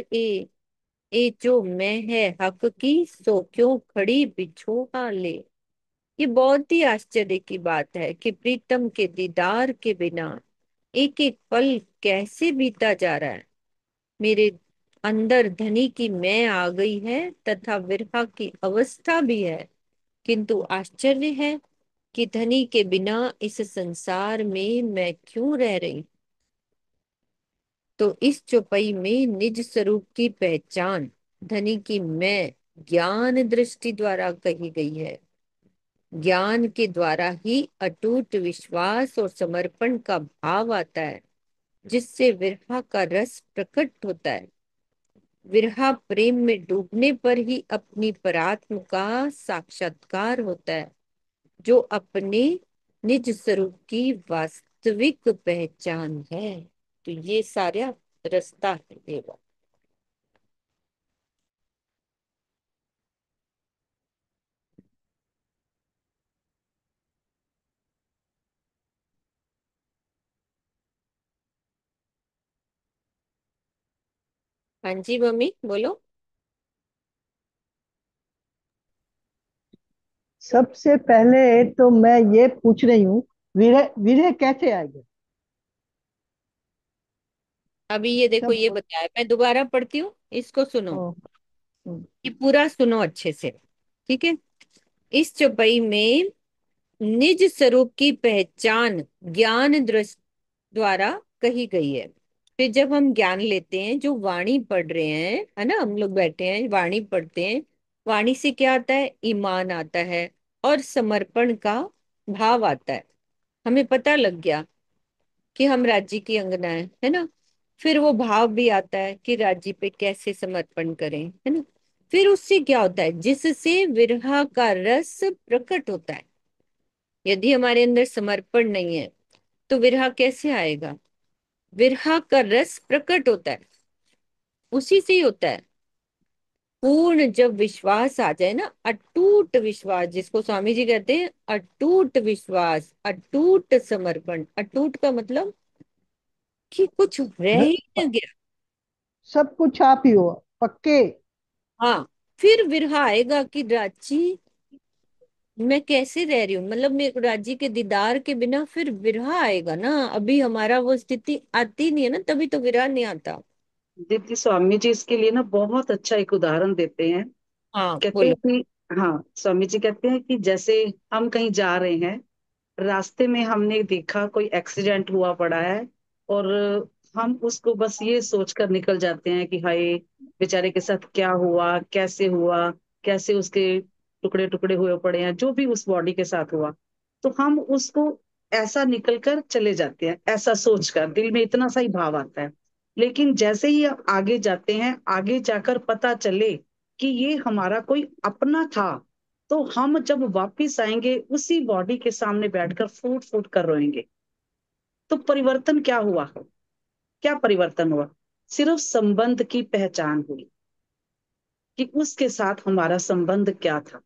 ए जो मैं है हक की, सो क्यों खड़ी बिछोहा ले। ये बहुत ही आश्चर्य की बात है कि प्रीतम के दीदार के बिना एक एक पल कैसे बीता जा रहा है। मेरे अंदर धनी की मैं आ गई है तथा विरह की अवस्था भी है, किंतु आश्चर्य है कि धनी के बिना इस संसार में मैं क्यों रह रही। तो इस चौपाई में निज स्वरूप की पहचान धनी की मैं ज्ञान दृष्टि द्वारा कही गई है। ज्ञान के द्वारा ही अटूट विश्वास और समर्पण का भाव आता है, जिससे विरह का रस प्रकट होता है। विरह प्रेम में डूबने पर ही अपनी परात्म का साक्षात्कार होता है, जो अपने निज स्वरूप की वास्तविक पहचान है। तो ये सारा रास्ता है देवा। हाँ जी मम्मी बोलो। सबसे पहले तो मैं ये पूछ रही हूँ, विरह विरह कैसे आएगा? अभी ये देखो, ये सब बताया, मैं दोबारा पढ़ती हूँ, इसको सुनो। ओ, हम्म, ये पूरा सुनो अच्छे से, ठीक है। इस चौपाई में निज स्वरूप की पहचान ज्ञान दृष्टि द्वारा कही गई है। फिर जब हम ज्ञान लेते हैं, जो वाणी पढ़ रहे हैं, है ना, हम लोग बैठे हैं वाणी पढ़ते हैं, वाणी से क्या आता है? ईमान आता है और समर्पण का भाव आता है। हमें पता लग गया कि हम राज्य की अंगना है ना। फिर वो भाव भी आता है कि राज्य पे कैसे समर्पण करें, है ना। फिर उससे क्या होता है? जिससे विरह का रस प्रकट होता है। यदि हमारे अंदर समर्पण नहीं है तो विरह कैसे आएगा? विरह का रस प्रकट होता है, उसी से ही होता है। पूर्ण जब विश्वास आ जाए ना, अटूट विश्वास जिसको स्वामी जी कहते हैं, अटूट विश्वास, अटूट समर्पण। अटूट का मतलब कि कुछ रह र- ही प- न गया। सब कुछ आप ही हो, पक्के। हाँ, फिर विरह आएगा कि रांची मैं कैसे रह रही हूँ, मतलब मेरे रांची के दीदार के बिना फिर विरह आएगा ना। अभी हमारा वो स्थिति आती नहीं है ना, तभी तो विरह नहीं आता। दीदी स्वामी जी इसके लिए ना बहुत अच्छा एक उदाहरण देते हैं। हाँ कहते बोलो। हैं कि हाँ, स्वामी जी कहते हैं कि जैसे हम कहीं जा रहे हैं, रास्ते में हमने देखा कोई एक्सीडेंट हुआ पड़ा है, और हम उसको बस ये सोचकर निकल जाते हैं कि हाय बेचारे के साथ क्या हुआ, कैसे हुआ, कैसे उसके टुकड़े टुकड़े हुए पड़े हैं, जो भी उस बॉडी के साथ हुआ। तो हम उसको ऐसा निकल कर चले जाते हैं, ऐसा सोचकर दिल में इतना सा ही भाव आता है। लेकिन जैसे ही आप आगे जाते हैं, आगे जाकर पता चले कि ये हमारा कोई अपना था, तो हम जब वापिस आएंगे उसी बॉडी के सामने बैठकर फूट फूट कर रोएंगे। तो परिवर्तन क्या हुआ? क्या परिवर्तन हुआ? सिर्फ संबंध की पहचान हुई कि उसके साथ हमारा संबंध क्या था।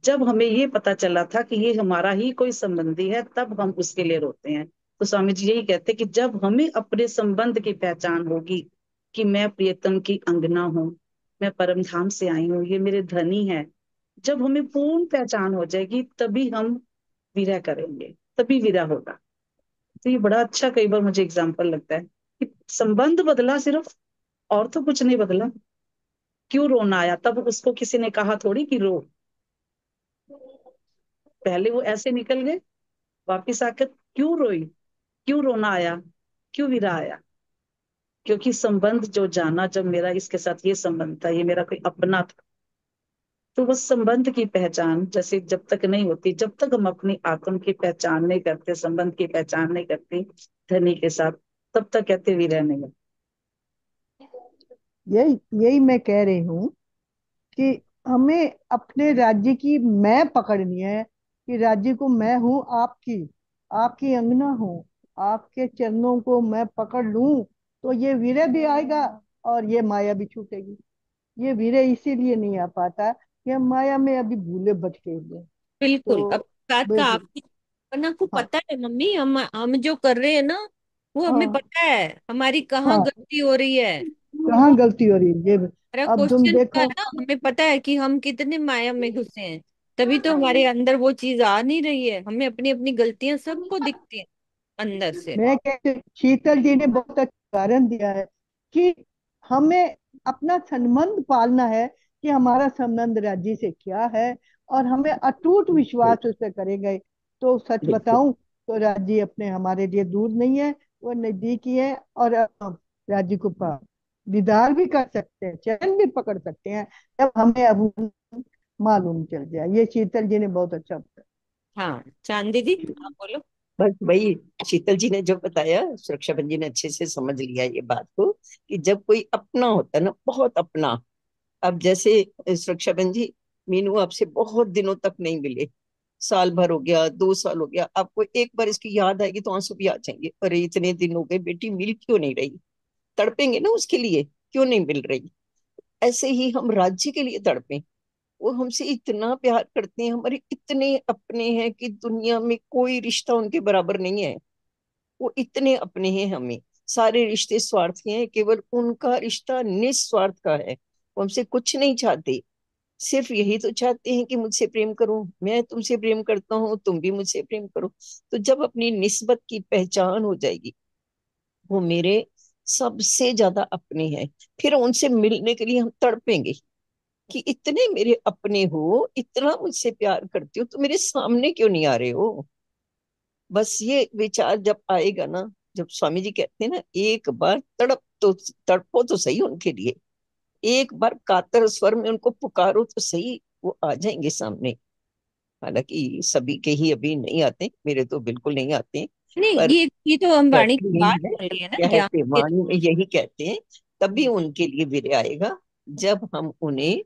जब हमें ये पता चला था कि ये हमारा ही कोई संबंधी है, तब हम उसके लिए रोते हैं। तो स्वामी जी यही कहते हैं कि जब हमें अपने संबंध की पहचान होगी कि मैं प्रियतम की अंगना हूँ, मैं परम धाम से आई हूँ, ये मेरे धनी है, जब हमें पूर्ण पहचान हो जाएगी तभी हम विरह करेंगे, तभी विरह होगा। तो ये बड़ा अच्छा कई बार मुझे एग्जाम्पल लगता है कि संबंध बदला सिर्फ, और तो कुछ नहीं बदला। क्यों रोना आया, तब उसको किसी ने कहा थोड़ी कि रो, पहले वो ऐसे निकल गए, वापिस आकर क्यों रोई, क्यों रोना आया, क्यों विरह आया? क्योंकि संबंध जो जाना, जब मेरा इसके साथ ये संबंध था, ये मेरा कोई अपना था, तो बस संबंध की पहचान जैसे जब तक नहीं होती, जब तक हम अपनी आत्म की पहचान नहीं करते, संबंध की पहचान नहीं करते धनी के साथ, तब तक कहते विरह नहीं है। यही यही मैं कह रही हूँ कि हमें अपने राज्य की मैं पकड़नी है, कि राज्य को मैं हूँ आपकी, आपकी अंगना हूँ, आपके चरणों को मैं पकड़ लूं, तो ये वीर्य भी आएगा और ये माया भी छूटेगी। ये वीर्य इसीलिए नहीं आ पाता कि हम माया में अभी भूले भटके हुए हैं। बिल्कुल। अब तो बात का बिल्कुल। आपकी अपना को हाँ पता है मम्मी, हम जो कर रहे हैं ना, वो हमें हाँ पता है हमारी कहाँ हाँ, गलती हो रही है। कहाँ गलती हो रही है ये हमारा अब तुम क्वेश्चन का देखो। ना, हमें पता है कि हम कितने माया में घुसे हैं, तभी तो हमारे अंदर वो चीज आ नहीं रही है। हमें अपनी अपनी गलतियां सबको दिखती हैं अंदर से। मैं कहती शीतल जी ने बहुत अच्छा उदाहरण दिया है कि हमें अपना संबंध पालना है, कि हमारा संबंध राज्य से क्या है, और हमें अटूट बिल्कुल विश्वास उससे करेंगे। तो सच बिल्कुल। बताऊं तो राज्य अपने हमारे लिए दूर नहीं है, वो नजदीक ही है। और राज्य को दीदार भी कर सकते हैं, चैन भी पकड़ सकते हैं, जब हमें अब मालूम चल जाए। ये शीतल जी ने बहुत अच्छा बताया। हाँ चांद दीदी, आप बोलो। बस वही शीतल जी ने जो बताया, सुरक्षा बंदी ने अच्छे से समझ लिया ये बात को, कि जब कोई अपना होता है ना, बहुत अपना। अब जैसे सुरक्षा बंदी जी, मीनू आपसे बहुत दिनों तक नहीं मिले, साल भर हो गया, 2 साल हो गया, आपको एक बार इसकी याद आएगी तो आंसू भी आ जाएंगे, अरे इतने दिन हो गए, बेटी मिल क्यों नहीं रही। तड़पेंगे ना उसके लिए, क्यों नहीं मिल रही। ऐसे ही हम राज्य के लिए तड़पें। वो हमसे इतना प्यार करते हैं, हमारे इतने अपने हैं कि दुनिया में कोई रिश्ता उनके बराबर नहीं है। वो इतने अपने हैं हमें। सारे रिश्ते स्वार्थी हैं, केवल उनका रिश्ता निस्वार्थ का है। वो हमसे कुछ नहीं चाहते, सिर्फ यही तो चाहते हैं कि मुझसे प्रेम करो, मैं तुमसे प्रेम करता हूँ, तुम भी मुझसे प्रेम करो। तो जब अपनी निस्बत की पहचान हो जाएगी, वो मेरे सबसे ज्यादा अपने हैं, फिर उनसे मिलने के लिए हम तड़पेंगे कि इतने मेरे अपने हो, इतना मुझसे प्यार करते हो, तो मेरे सामने क्यों नहीं आ रहे हो। बस ये विचार जब आएगा ना, जब स्वामी जी कहते हैं ना, एक बार तड़पो तो सही उनके लिए, एक बार कातर स्वर में उनको पुकारो तो सही, वो आ जाएंगे सामने। हालांकि सभी के ही अभी नहीं आते, मेरे तो बिल्कुल नहीं आते। नहीं, पर ये तो हम वाणी कहते की यही बात है, कर रही है ना, ज्ञान कहते के वाणी में यही कहते हैं, तभी लिए। उनके लिए विरह आएगा, जब हम उन्हें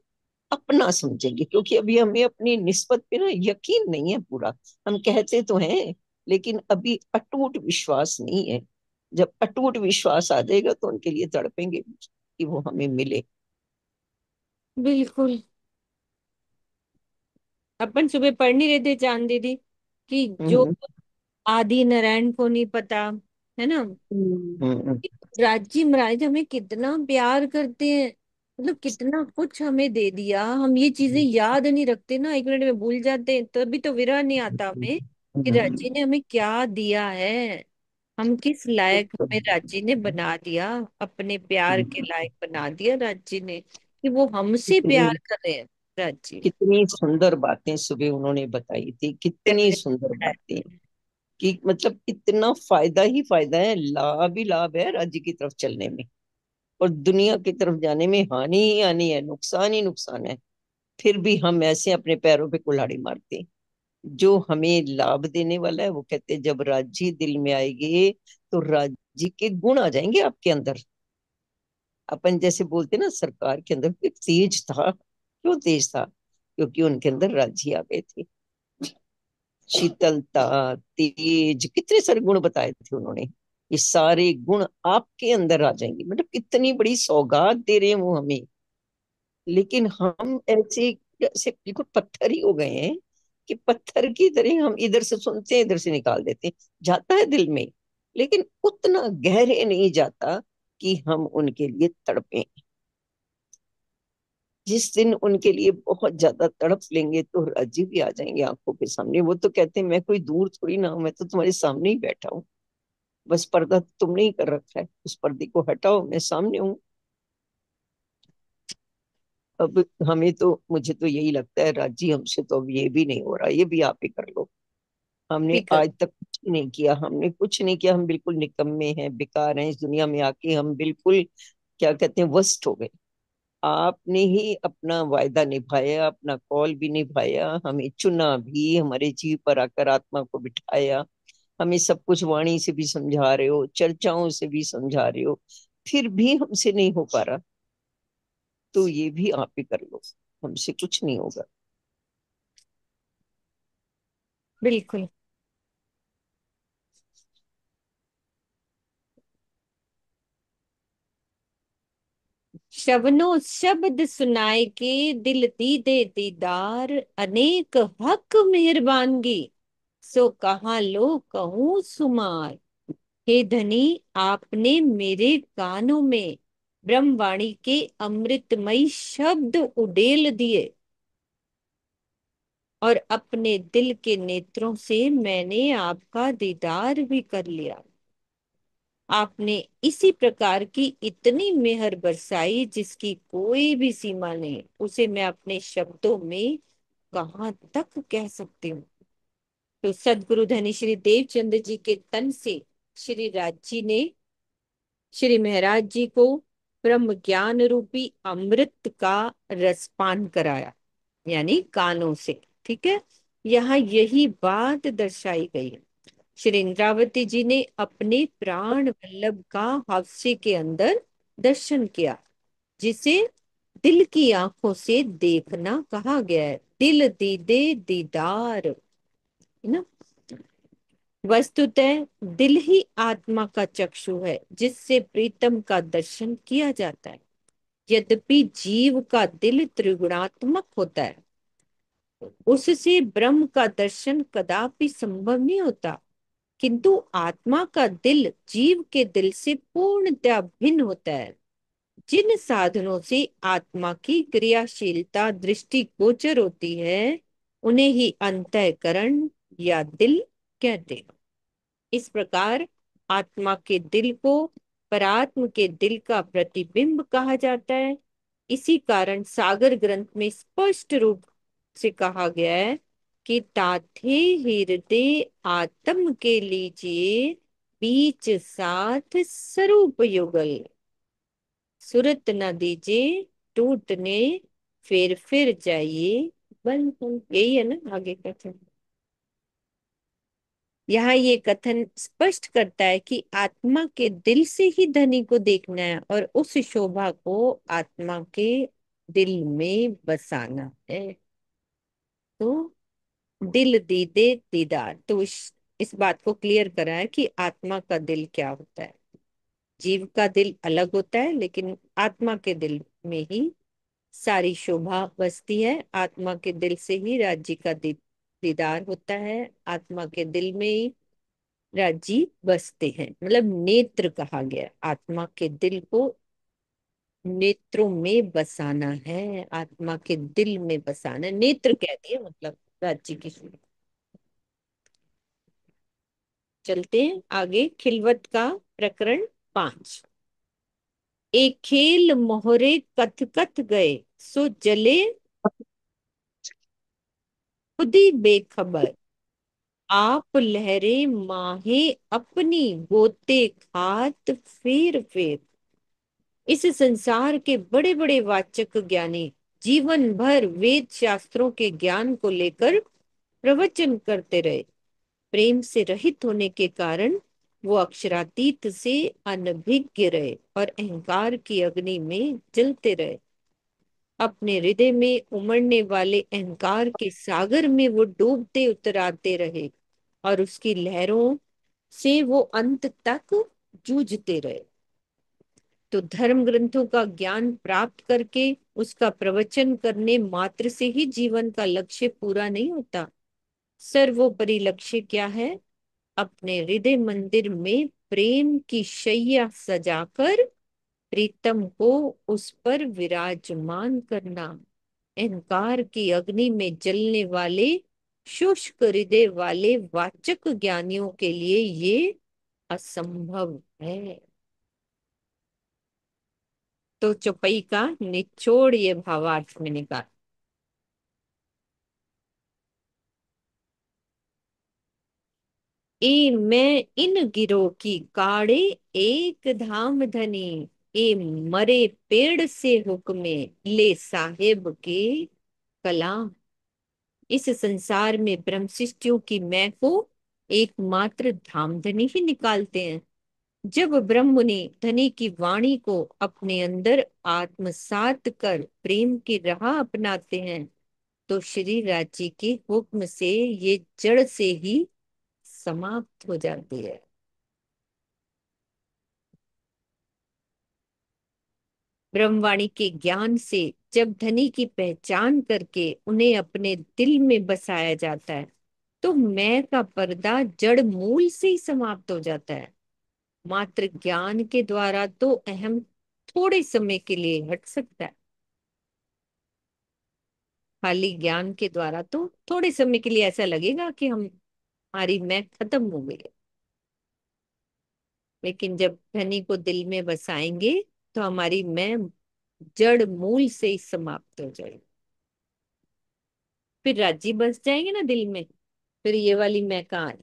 अपना समझेंगे। क्योंकि अभी हमें अपनी निस्बत पे ना यकीन नहीं है पूरा। हम कहते तो हैं, लेकिन अभी अटूट विश्वास नहीं है। जब अटूट विश्वास आ जाएगा तो उनके लिए तड़पेंगे कि वो हमें मिले। बिल्कुल। अपन सुबह पढ़ नहीं रहे थे चांद दीदी कि जो हम्म आदि नारायण को नहीं पता, है ना, हम्म राजी महाराज हमें कितना प्यार करते हैं, मतलब कितना कुछ हमें दे दिया। हम ये चीजें याद नहीं रखते ना, 1 मिनट में भूल जाते हैं, तभी तो विरह नहीं आता हमें कि राजी ने हमें क्या दिया है। हम किस लायक हमें राजी ने बना दिया, अपने प्यार के लायक बना दिया राजी ने, कि वो हमसे कितनी प्यार कर रहे हैं राजी। कितनी सुंदर बातें सुबह उन्होंने बताई थी, कितनी सुंदर बातें, कि मतलब इतना फायदा ही फायदा है, लाभ ही लाभ है राज्य की तरफ चलने में, और दुनिया की तरफ जाने में हानि ही हानि है, नुकसान ही नुकसान है। फिर भी हम ऐसे अपने पैरों पे कुल्हाड़ी मारते हैं। जो हमें लाभ देने वाला है, वो कहते हैं जब राज्य दिल में आएगी तो राज्य के गुण आ जाएंगे आपके अंदर। अपन जैसे बोलते ना, सरकार के अंदर कोई तेज था, क्यों तेज था, क्योंकि उनके अंदर राज्य आ गए थे। शीतलता, तेज, कितने सारे गुण बताए थे उन्होंने। ये सारे गुण आपके अंदर आ जाएंगे, मतलब कितनी बड़ी सौगात दे रहे हैं वो हमें। लेकिन हम ऐसे जैसे बिल्कुल पत्थर ही हो गए हैं, कि पत्थर की तरह हम इधर से सुनते हैं, इधर से निकाल देते हैं, जाता है दिल में, लेकिन उतना गहरे नहीं जाता कि हम उनके लिए तड़पें। जिस दिन उनके लिए बहुत ज्यादा तड़प लेंगे तो राजी भी आ जाएंगे आंखों के सामने। वो तो कहते हैं मैं कोई दूर थोड़ी ना हूं, मैं तो तुम्हारे सामने ही बैठा हूँ, बस पर्दा तुमने ही कर रखा है, उस पर्दे को हटाओ, मैं सामने हूँ। अब हमें तो, मुझे तो यही लगता है राजी, हमसे तो अब ये भी नहीं हो रहा, ये भी आप ही कर लो। हमने ठीक है। आज तक कुछ नहीं किया, हमने कुछ नहीं किया, हम बिल्कुल निकम्मे हैं, बेकार हैं, इस दुनिया में आके हम बिल्कुल क्या कहते हैं, वर्स्ट हो गए। आपने ही अपना वायदा निभाया, अपना कॉल भी निभाया, हमें चुना भी, हमारे जीव पर आकर आत्मा को बिठाया, हमें सब कुछ वाणी से भी समझा रहे हो, चर्चाओं से भी समझा रहे हो, फिर भी हमसे नहीं हो पा रहा, तो ये भी आप ही कर लो, हमसे कुछ नहीं होगा। बिल्कुल। शबनो शब्द सुनाए के दिल दीदे दीदार, अनेक हक मेहरबानगी, सो कहाँ लो कहूँ सुमार। हे धनी, आपने मेरे कानों में ब्रह्मवाणी के अमृतमयी शब्द उड़ेल दिए, और अपने दिल के नेत्रों से मैंने आपका दीदार भी कर लिया। आपने इसी प्रकार की इतनी मेहर बरसाई जिसकी कोई भी सीमा नहीं, उसे मैं अपने शब्दों में कहाँ तक कह सकती हूँ। तो सदगुरु धनी श्री देवचंद्र जी के तन से श्री राज जी ने श्री महाराज जी को ब्रह्म ज्ञान रूपी अमृत का रसपान कराया, यानी कानों से। ठीक है, यहाँ यही बात दर्शाई गई है। श्री इंद्रावती जी ने अपने प्राण वल्लभ का हावसे के अंदर दर्शन किया, जिसे दिल की आंखों से देखना कहा गया है। दिल दीदे दीदार, है ना। वस्तुतः दिल ही आत्मा का चक्षु है, जिससे प्रीतम का दर्शन किया जाता है। यद्यपि जीव का दिल त्रिगुणात्मक होता है, उससे ब्रह्म का दर्शन कदापि संभव नहीं होता, किंतु आत्मा का दिल जीव के दिल से पूर्णतः भिन्न होता है। जिन साधनों से आत्मा की क्रियाशीलता दृष्टि गोचर होती है, उन्हें ही अंतःकरण या दिल कहते हैं। इस प्रकार आत्मा के दिल को परात्म के दिल का प्रतिबिंब कहा जाता है। इसी कारण सागर ग्रंथ में स्पष्ट रूप से कहा गया है कि ताथे हृदय आत्म के लीजिए, बीच साथ स्वरूप युगल, सुरत न दीजिए टूटने, फिर जाइए बंधन। यही है ना आगे का। यहाँ ये कथन स्पष्ट करता है कि आत्मा के दिल से ही धनी को देखना है, और उस शोभा को आत्मा के दिल में बसाना है। तो दिल दीदे दीदार, तो इस बात को क्लियर करा है कि आत्मा का दिल क्या होता है। जीव का दिल अलग होता है, लेकिन आत्मा के दिल में ही सारी शोभा बसती है। आत्मा के दिल से ही राज्य का दीदार होता है। आत्मा के दिल में ही राजी बसते हैं, मतलब नेत्र कहा गया। आत्मा के दिल को नेत्रों में बसाना है, आत्मा के दिल में बसाना है। नेत्र कह दिए, मतलब राज्य की शुरू। चलते हैं आगे। खिलवत का प्रकरण 5। एक खेल मोहरे कथ कथ गए, सो जले खुदी बेखबर, आप लहरे माहे अपनी गोते खात फेर। इस संसार के बड़े बड़े वाचक ज्ञानी जीवन भर वेद शास्त्रों के ज्ञान को लेकर प्रवचन करते रहे। प्रेम से रहित होने के कारण वो अक्षरातीत से अनभिज्ञ रहे और अहंकार की अग्नि में जलते रहे। अपने हृदय में उमड़ने वाले अहंकार के सागर में वो डूबते उतराते रहे, और उसकी लहरों से वो अंत तक जूझते रहे। तो धर्म ग्रंथों का ज्ञान प्राप्त करके उसका प्रवचन करने मात्र से ही जीवन का लक्ष्य पूरा नहीं होता। सर्वोपरि लक्ष्य क्या है? अपने हृदय मंदिर में प्रेम की शैया सजाकर प्रीतम को उस पर विराजमान करना। अहंकार की अग्नि में जलने वाले शुष्क हृदय वाले वाचक ज्ञानियों के लिए ये असंभव है। तो चौपाई का निचोड़ ये भावार्थ में निकाल। मैं इन गिरोह की काढ़े एक धाम धनी, ए मरे पेड़ से हुक्मे ले साहेब के कलाम। इस संसार में ब्रह्म सृष्टियों की मैं को एकमात्र धामधनी ही निकालते हैं। जब ब्रह्म मुनि धनी की वाणी को अपने अंदर आत्मसात कर प्रेम की राह अपनाते हैं, तो श्री राज्य के हुक्म से ये जड़ से ही समाप्त हो जाती है। ब्रह्मवाणी के ज्ञान से जब धनी की पहचान करके उन्हें अपने दिल में बसाया जाता है, तो मैं का पर्दा जड़ मूल से ही समाप्त हो जाता है। मात्र ज्ञान के द्वारा तो अहम थोड़े समय के लिए हट सकता है। खाली ज्ञान के द्वारा तो थोड़े समय के लिए ऐसा लगेगा कि हमारी मैं खत्म हो गई है, लेकिन जब धनी को दिल में बसाएंगे तो हमारी मैं जड़ मूल से ही समाप्त हो जाएगी। फिर राज्य बस जाएंगे ना दिल में, फिर ये वाली मैं कहाँ है।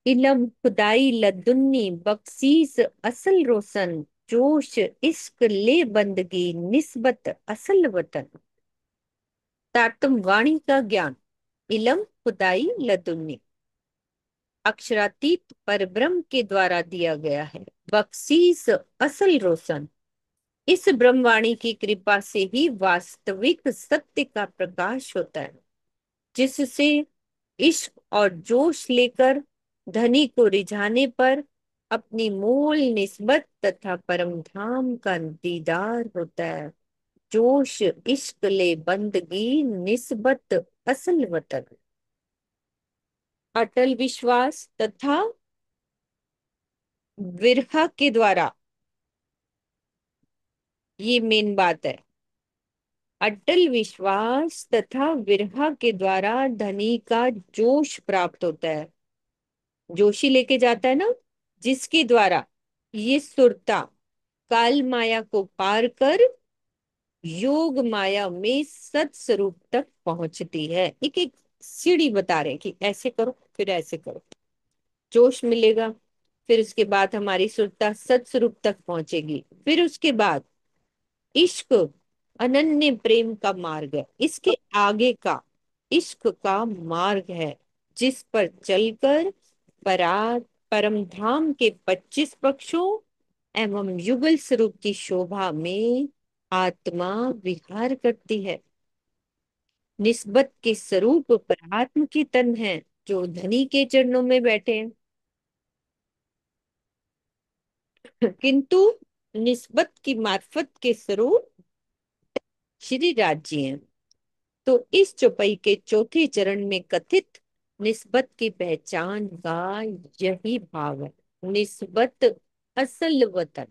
इलम खुदाई लदुन्नी बख्शीस असल रोशन, जोश इश्क ले बंदगी निस्बत असल वतन। तारतम वाणी का ज्ञान इलम खुदाई लदुन्नी अक्षरातीत परब्रह्म के द्वारा दिया गया है। बख्शीस असल रोशन, इस ब्रह्मवाणी की कृपा से ही वास्तविक सत्य का प्रकाश होता है, जिससे इश्क और जोश लेकर धनी को रिझाने पर अपनी मूल निस्बत तथा परम धाम का दीदार होता है। जोश इश्क ले बंदगी निस्बत असल वतन। अटल विश्वास तथा विरह के द्वारा, ये मेन बात है। अटल विश्वास तथा विरह के द्वारा धनी का जोश प्राप्त होता है। जोशी लेके जाता है ना, जिसके द्वारा ये सुरता काल माया को पार कर योग माया में सत स्वरूप तक पहुंचती है। एक एक सीढ़ी बता रहे हैं कि ऐसे करो फिर ऐसे करो, जोश मिलेगा। फिर उसके बाद हमारी सुरता सत स्वरूप तक पहुंचेगी। फिर उसके बाद इश्क अनन्य प्रेम का मार्ग है। इसके आगे का इश्क का मार्ग है, जिस पर चलकर पराग परम धाम के 25 पक्षों एवं युगल स्वरूप की शोभा में आत्मा विहार करती है। निस्बत के स्वरूप परात्म की तन है, जो धनी के चरणों में बैठे हैं। किंतु निस्बत की मार्फत के स्वरूप श्री राज्य हैं। तो इस चौपाई के चौथे चरण में कथित निस्बत की पहचान का यही भाव है। निस्बत असल वतन।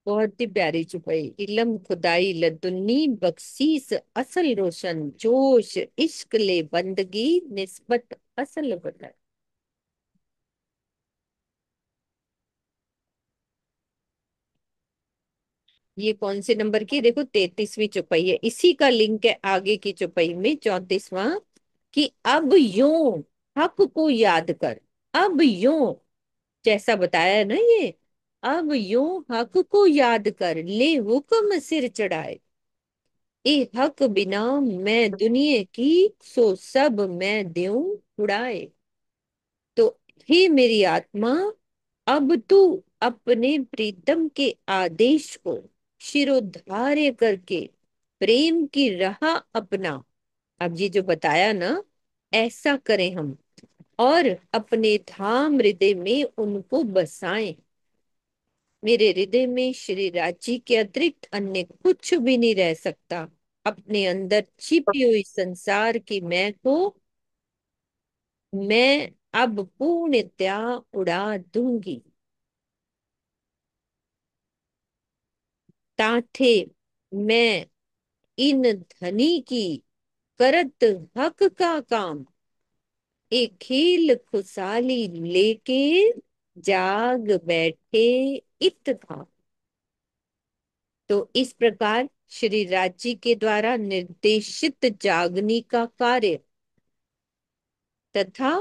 बहुत ही प्यारी चौपाई। इलम खुदाई लदुन्नी बख्शीस असल रोशन, जोश इश्क ले बंदगी निस्बत असल वतन। ये कौन से नंबर की, देखो 33वीं चौपाई है। इसी का लिंक है आगे की चौपाई में 34वां, कि अब यूं हक को याद कर। अब यूं, जैसा बताया है ना ये, अब यूं हक को याद कर ले हुक्म सिर चढ़ाए। ए हक बिना मैं दुनिया की सो सब मैं दूं उड़ाए। तो हे मेरी आत्मा, अब तू अपने प्रीतम के आदेश को शिरोधार्य करके प्रेम की राह अपना। अब ये जो बताया ना, ऐसा करें हम और अपने धाम हृदय में उनको बसाएं। मेरे हृदय में श्री रांची के अतिरिक्त अन्य कुछ भी नहीं रह सकता। अपने अंदर छिपी हुई संसार की मैं को मैं अब पूर्णतया उड़ा दूंगी। ताथे मैं इन धनी की करत हक का काम, एक खेल खुशहाली लेके जाग बैठे इत था। तो इस प्रकार श्री राज जी के द्वारा निर्देशित जागनी का कार्य तथा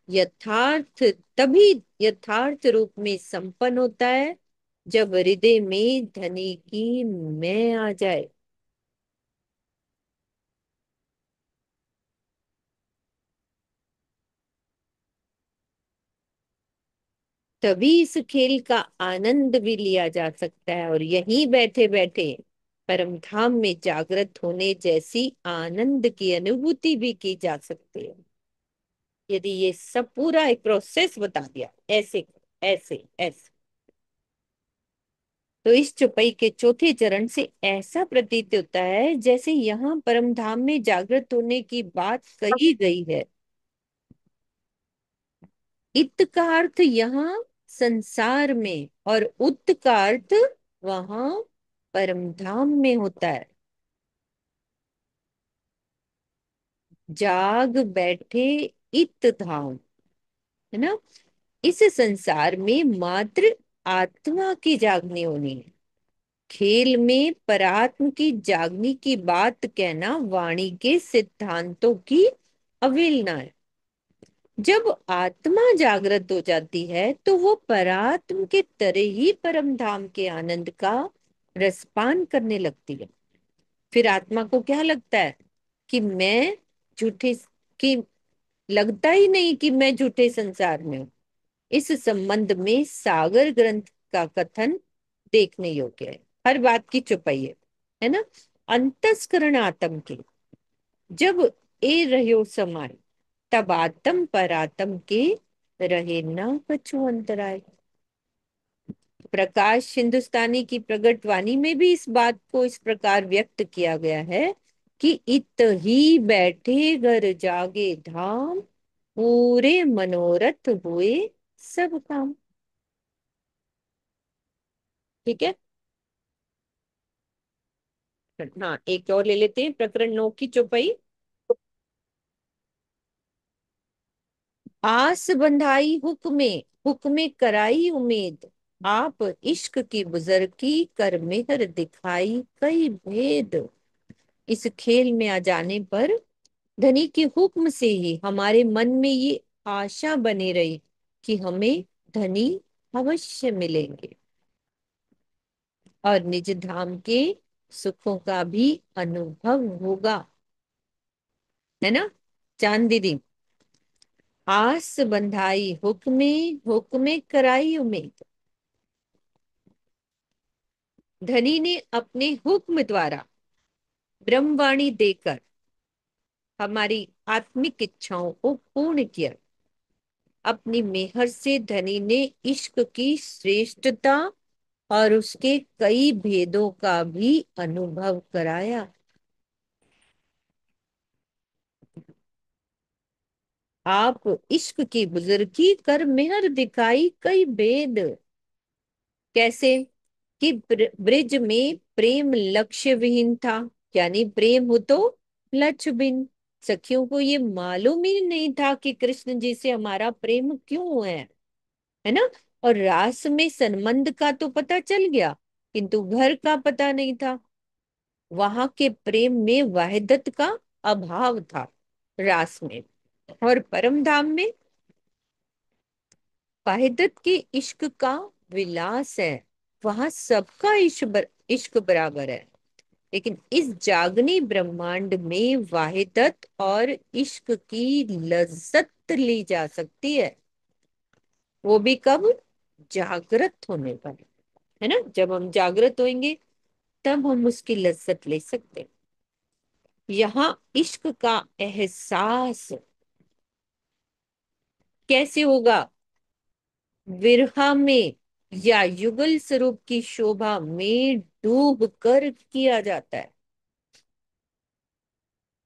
यथार्थ तभी यथार्थ रूप में संपन्न होता है जब हृदय में धनी की मैं आ जाए। तभी इस खेल का आनंद भी लिया जा सकता है और यहीं बैठे बैठे परम धाम में जागृत होने जैसी आनंद की अनुभूति भी की जा सकती है। यदि ये सब पूरा एक प्रोसेस बता दिया, ऐसे ऐसे ऐसे, तो इस चौपाई के चौथे चरण से ऐसा प्रतीत होता है जैसे यहाँ परम धाम में जागृत होने की बात कही गई है। इत का अर्थ यहाँ संसार में और उत का अर्थ वहां परम धाम में होता है। जाग बैठे इत धाम, है ना। इस संसार में मात्र आत्मा की जागनी होनी है। खेल में परात्म की जागनी की बात कहना वाणी के सिद्धांतों की अवहेलना है। जब आत्मा जागृत हो जाती है तो वो परात्म के तरह ही परम धाम के आनंद का रसपान करने लगती है। फिर आत्मा को क्या लगता है कि मैं झूठे कि लगता ही नहीं कि मैं झूठे संसार में हूं। इस संबंध में सागर ग्रंथ का कथन देखने योग्य है। हर बात की चुपाई है ना। अंतस्करण आत्म के जब ए रह्यो समाय, तब आत्म पर आत्म के रहे ना कछु अंतराय। प्रकाश हिंदुस्तानी की प्रगट वाणी में भी इस बात को इस प्रकार व्यक्त किया गया है कि इत ही बैठे घर जागे धाम, पूरे मनोरथ हुए सब काम। ठीक है। हाँ, एक और ले लेते हैं, प्रकरण 9 की चौपाई। आस बंधाई हुक्मे कराई उम्मीद, आप इश्क की बुजुर्गी कर मेहर दिखाई कई भेद। इस खेल में आ जाने पर धनी के हुक्म से ही हमारे मन में ये आशा बनी रही कि हमें धनी अवश्य मिलेंगे और निज धाम के सुखों का भी अनुभव होगा, है ना। चांद दीदी, आस बंधाई हुक्मे कराई उम्मीद। धनी ने अपने हुक्म द्वारा ब्रह्मवाणी देकर हमारी आत्मिक इच्छाओं को पूर्ण किया। अपनी मेहर से धनी ने इश्क की श्रेष्ठता और उसके कई भेदों का भी अनुभव कराया। आप इश्क की बुजुर्गी कर मेहर दिखाई कई भेद। कैसे कि ब्रिज में प्रेम लक्ष्य विहीन था, यानी प्रेम हो तो लक्ष्य बिन। सखियों को ये मालूम ही नहीं था कि कृष्ण जी से हमारा प्रेम क्यों है ना। और रास में संबंध का तो पता चल गया किंतु घर का पता नहीं था। वहां के प्रेम में वहदत का अभाव था रास में, और परम धाम में वाहिदत के इश्क का विलास है। वहां सबका इश्क बराबर है। लेकिन इस जागनी ब्रह्मांड में वाहिदत और इश्क की लज्जत ली जा सकती है। वो भी कब? जागृत होने पर, है ना। जब हम जागृत होंगे तब हम उसकी लज्जत ले सकते हैं। यहाँ इश्क का एहसास कैसे होगा? विरहा में या युगल स्वरूप की शोभा में डूब कर किया जाता है।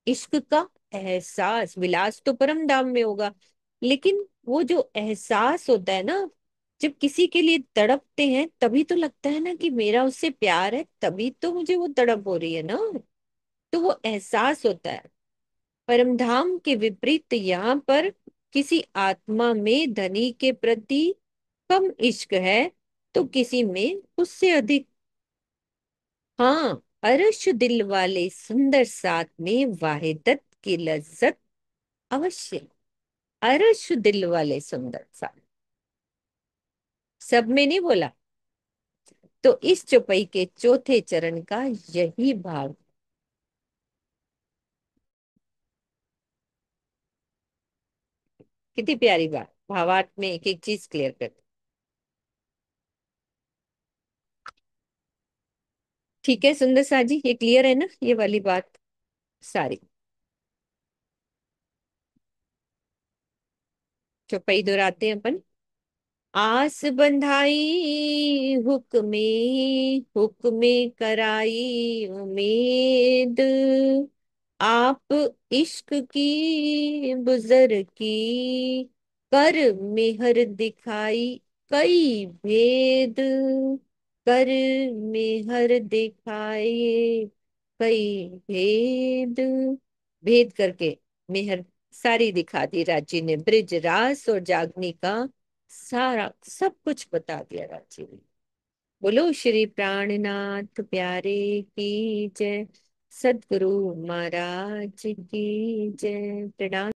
इश्क का एहसास, विलास तो परम धाम में होगा, लेकिन वो जो एहसास होता है ना, जब किसी के लिए तड़पते हैं तभी तो लगता है ना कि मेरा उससे प्यार है, तभी तो मुझे वो तड़प हो रही है ना। तो वो एहसास होता है। परमधाम के विपरीत यहाँ पर किसी आत्मा में धनी के प्रति कम इश्क है तो किसी में उससे अधिक। हाँ, अरश दिल वाले सुंदर साथ में वाहिदत की लज्जत अवश्य। अरश दिल वाले सुंदर साथ, सब में नहीं बोला। तो इस चौपाई के चौथे चरण का यही भाव। कितनी प्यारी बात, भावार्थ में एक एक चीज क्लियर कर। ठीक है सुंदर सा जी, ये क्लियर है ना ये वाली बात सारी। चौपाई दोहराते हैं अपन। आस बंधाई हुक्मे कराई उम्मीद, आप इश्क की बुजर की कर मेहर दिखाई कई भेद। कर मेहर दिखाए कई भेद, भेद करके मेहर सारी दिखा दी राज्य ने। ब्रिज रास और जागनी का सारा सब कुछ बता दिया राज्य ने। बोलो श्री प्राणनाथ प्यारे की जय, सद्गुरु महाराज की जय। प्रणाम।